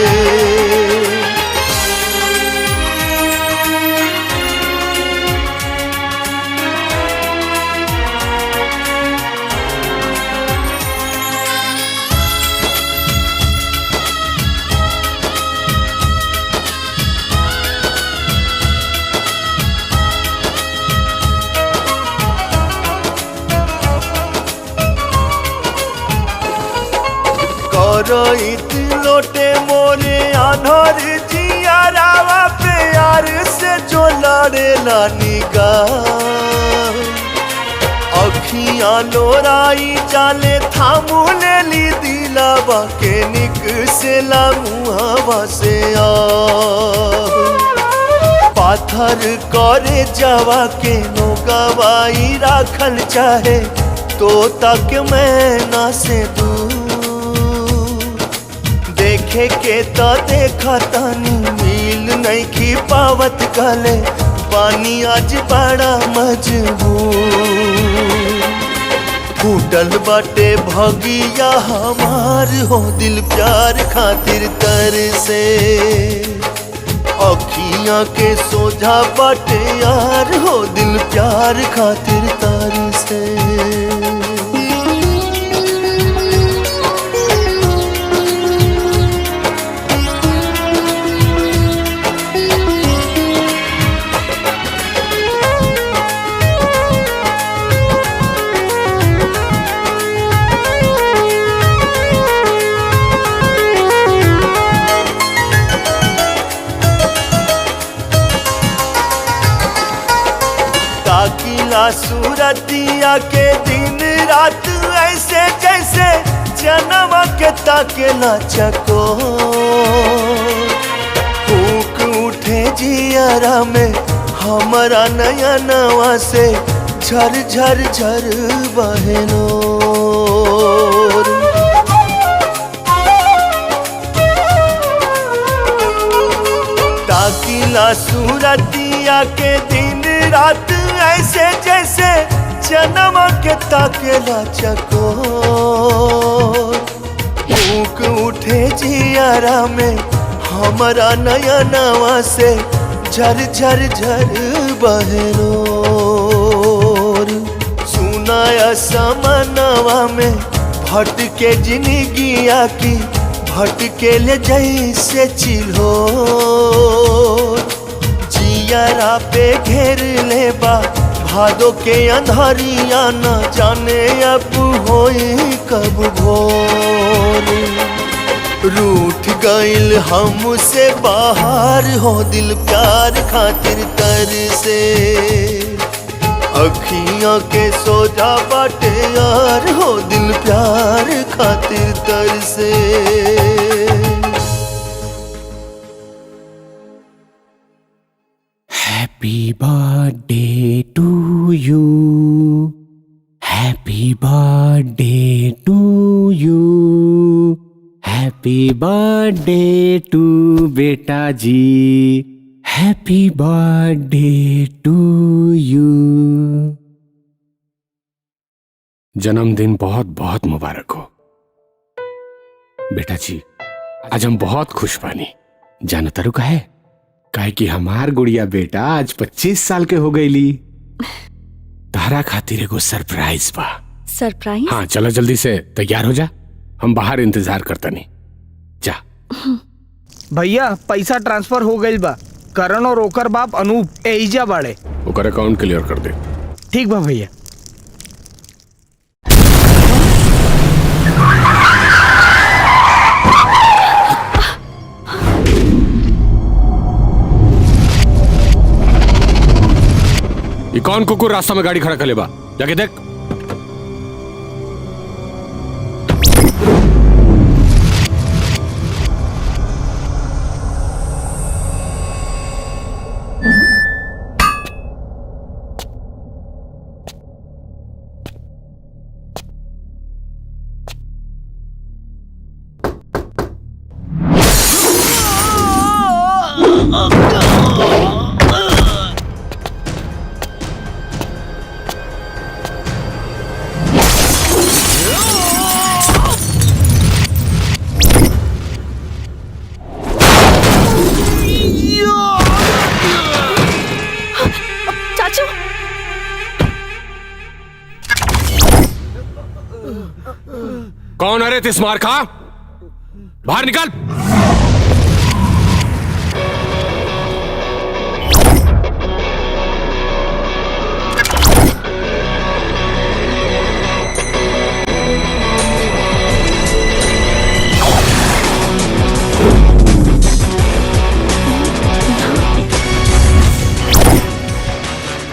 रोइत लोटे मोरे आनोर जियारावा प्यार से जो लड़ेला निगाह अखियां लोराई जाले थामू लेली दिलावा के निक से मुहावा से आ पाथर करे जावा के नो गवाई राखल चाहे तो तक मैं ना से दूर देखे के तो देखा तानी मिल नहीं की पावत गले पानी आज बड़ा मजबूर फूटल बाटे भगिया हमार हो दिल प्यार खातिर तर से अखियां के सोझा बाटे यार हो दिल प्यार खातिर तर से सूरतिया के दिन रात ऐसे जैसे जन्म के ताकेला चको फूक उठे जियारा में हमारा नया नवा से झर झर झर बहनो ताकिला सूरतिया के दिन रात ऐसे जैसे जन्म के ताकेला चको फूक उठे जियारा में हमारा नया नवा से झर झर झर बहनो सुनाया समनवा में भटके जिंदगिया की भटके ले जैसे चिल्हो जियारा पे घेर ले बा भादो के अंधारिया न जाने अब होई कब भोर रूठ गइल हमसे बाहर हो दिल प्यार खातिर तर से अखियां के सोजा बाटे यार हो दिल प्यार खातिर तर से Happy birthday to you. Happy birthday to you. Happy birthday to बेटा जी. Happy birthday to you. जन्मदिन बहुत बहुत मुबारक हो बेटा जी। आज हम बहुत खुश बानी। जाना तारू का है काहे कि हमार गुड़िया बेटा आज 25 साल के हो गईली। तारा खातिर एगो सरप्राइज बा। सरप्राइज? हाँ चलो जल्दी से तैयार हो जा, हम बाहर इंतजार करता नहीं। जा भैया पैसा ट्रांसफर हो गई बा। करण और ओकर बाप अनूप एजा बाड़े। ओकर अकाउंट क्लियर कर दे। ठीक बा भैया। ये कौन कुकुर रास्ता में गाड़ी खड़ा कर ले बा? जाके देख। कौन अरे तिस्मार खा? बाहर निकल।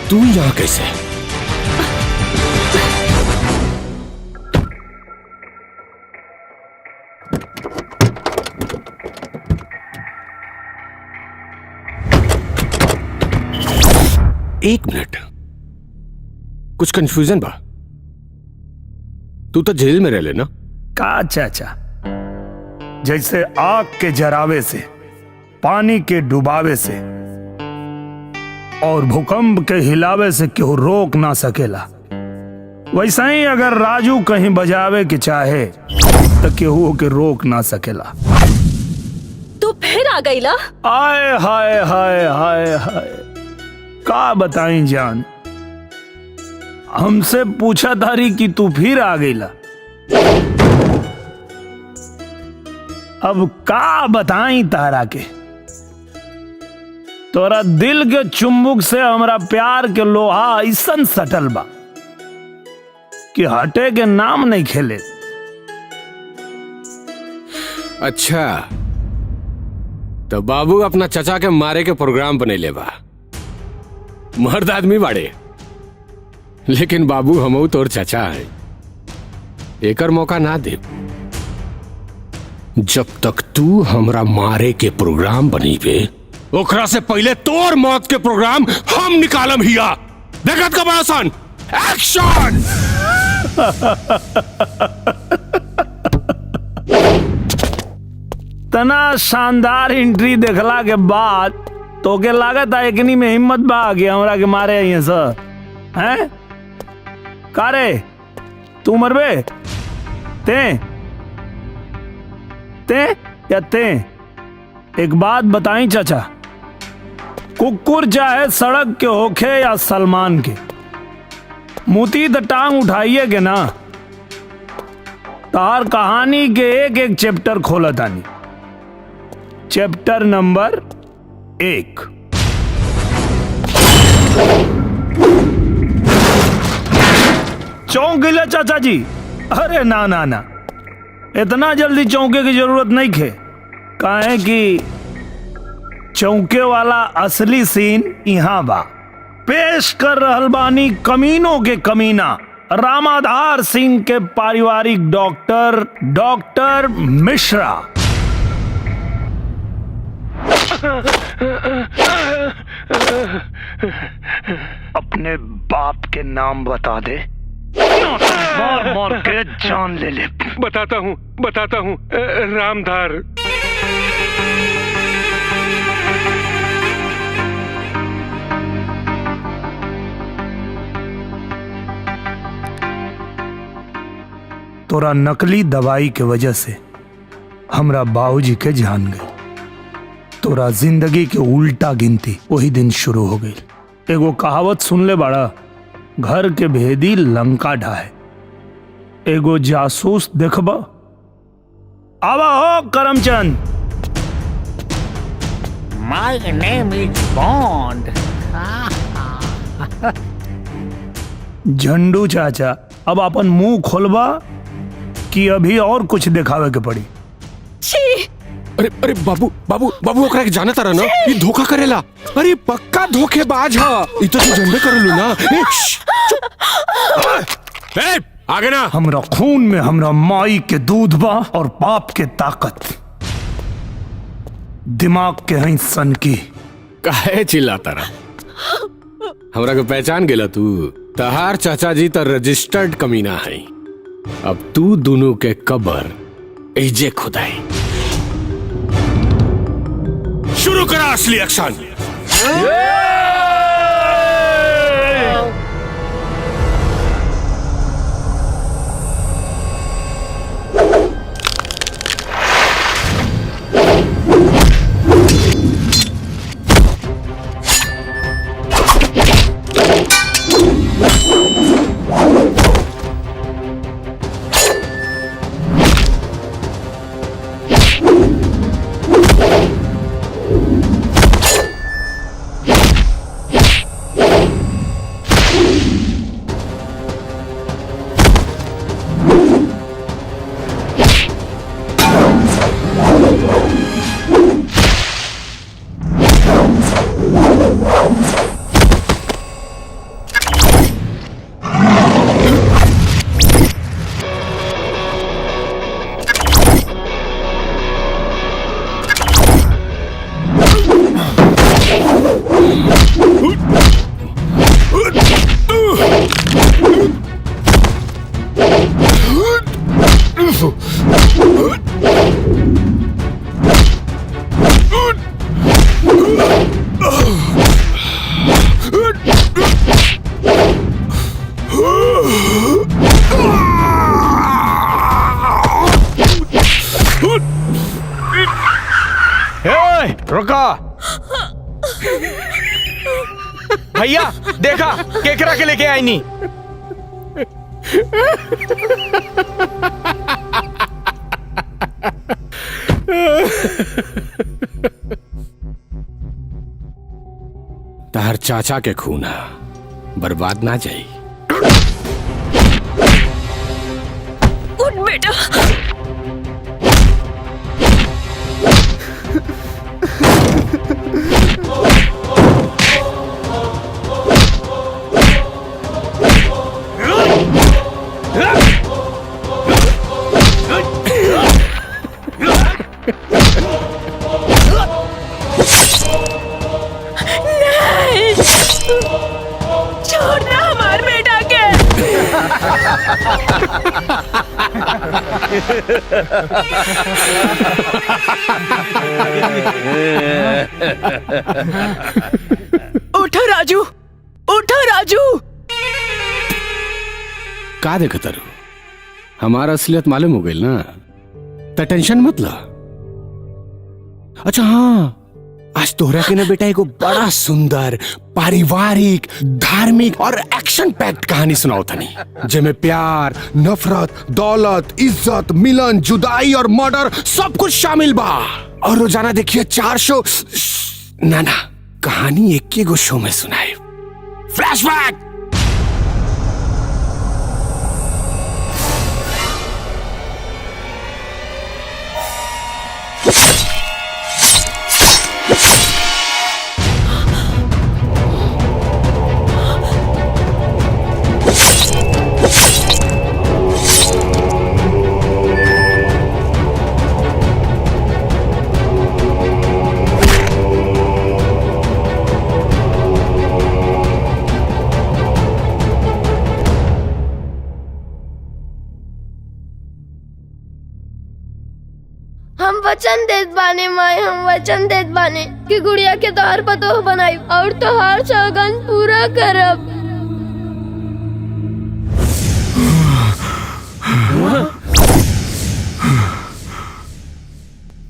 तू यहां कैसे? एक मिनट, कुछ कंफ्यूजन बा। तू तो जेल में रह लेना। का चाचा, जैसे आग के जरावे से, पानी के डुबावे से और भूकंप के हिलावे से केहू रोक ना सकेला, वैसा ही अगर राजू कहीं बजावे के चाहे तो केहू के रोक ना सकेला। तू फिर आ गई ला? आय हाय हाय हाय हाय, का बताई जान, हमसे पूछा तारी कि तू फिर आ गई ला। अब का बताई तारा के, तोरा दिल के चुंबक से हमरा प्यार के लोहा ऐसन सटल बा कि हटे के नाम नहीं खेले। अच्छा, तो बाबू अपना चचा के मारे के प्रोग्राम बने ले बा। मर्द आदमी बाड़े, लेकिन बाबू हमऊ तोर चचा है, एकर मौका ना दे। जब तक तू हमरा मारे के प्रोग्राम बनी बे, ओकरा से पहले तोर मौत के प्रोग्राम हम निकालम हिया। देखत का बड़ा सन एक्शन। तना शानदार एंट्री देखला के बाद तो के लागत है एकनी में हिम्मत बा कि हमरा के मारे यहाँ सर हैं? कारे तू मरबे? ते या ते? एक बात बताई चाचा, कुकुर चाहे सड़क के होखे या सलमान के, मुती तो टांग उठाइए के ना। तार कहानी के एक एक चैप्टर खोला तानी। Chapter number 1। चौंक गिले चाचा जी? अरे ना ना ना, इतना जल्दी चौंके की जरूरत नहीं खे। काहे कि चौंके वाला असली सीन यहाँ बा। पेश कर रहल बानी कमीनों के कमीना, रामाधार सिंह के पारिवारिक डॉक्टर मिश्रा। अपने बाप के नाम बता दे, मार मार के जान ले ले। बताता हूँ रामधार। तोरा नकली दवाई के वजह से हमरा बाबूजी के जान गई। तोरा जिंदगी के उल्टा गिनती वही दिन शुरू हो गई। एगो कहावत सुन ले बाड़ा, घर के भेदी लंका ढाए। एगो जासूस देखबा? आवा हो Karamchand. My name is Bond. Zandu चाचा, अब अपन मुंह खोलबा कि अभी और कुछ दिखावे के पड़ी? अरे अरे बाबू ओकरा के जाना तारा ना, ये धोखा करेला। अरे पक्का धोखेबाज है। ये तो तू झंडे करलू ना। आगे ना। हमरा खून में हमरा माई के दूध बा और बाप के ताकत। दिमाग के हैं सन की। काहे चिल्लाता रहा? हमरा को पहचान गेला तू? तहार चाचा जी तो रजिस्टर्ड कमीना है। अब तू दोनों के कबर एजे खुदाई। शुरू करा असली एक्शन। रुको भैया, देखा केकरा के लेके आई नी। तार चाचा के खून बर्बाद ना जाई। उठ बेटा। नहीं, छोड़ना हमारे बेटा के। उठो राजू, उठो राजू। का देखत तारू? हमारा असलियत मालूम हो गई ना, तो टेंशन मत ला। अच्छा हाँ, आज तोहरा के ना बेटा एगो बड़ा सुंदर पारिवारिक धार्मिक और एक्शन पैक्ड कहानी सुनाओ थनी, जेमे प्यार, नफरत, दौलत, इज्जत, मिलन, जुदाई और मर्डर सब कुछ शामिल बा। और रोजाना देखिए 4 शो। ना ना, कहानी एक गो शो में सुनाए। फ्लैशबैक। हम वचन देत बाने माए, हम वचन देत बाने कि गुड़िया के तोहर पतोह बनाई और तोहार सौगंध पूरा करब।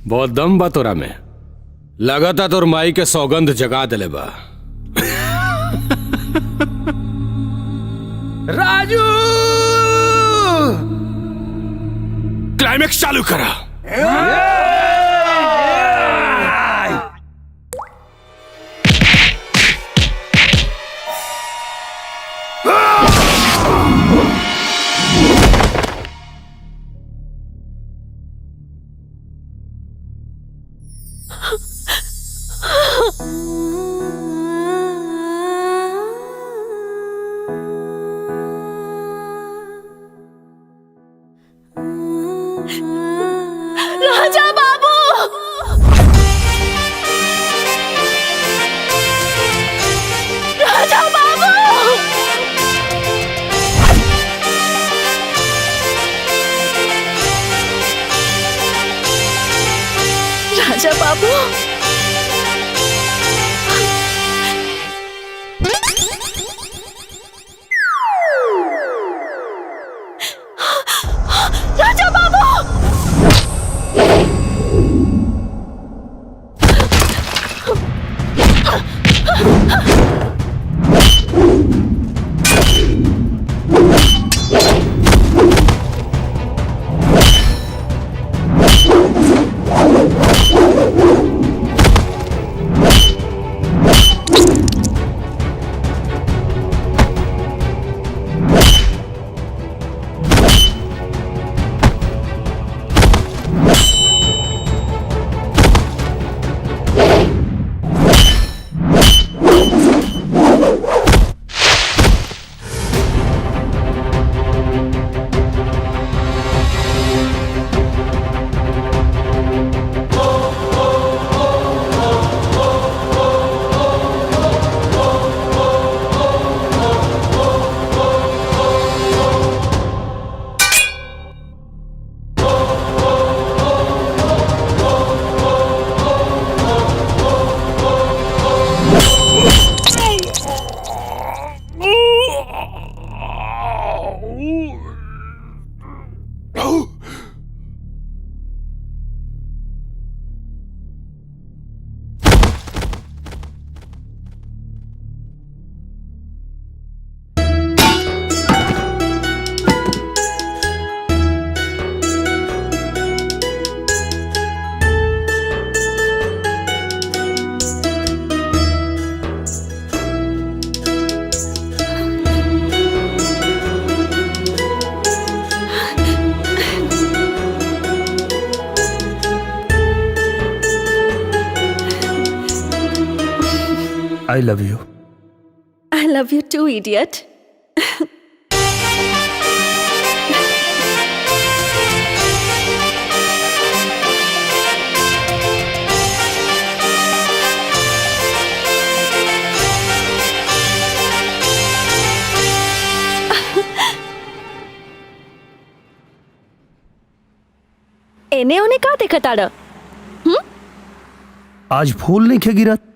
बहुत दम बा तोरा में, लगाता तोर माई के सौगंध जगा दिले बा। राजू, क्लाइमेक्स चालू करा। राजा बाबू, राजा बाबू, राजा बाबू, राजा बाबू। I love you. I love you too idiot. एने ओने का देखताड़? आज फूल नहीं खे गिरत।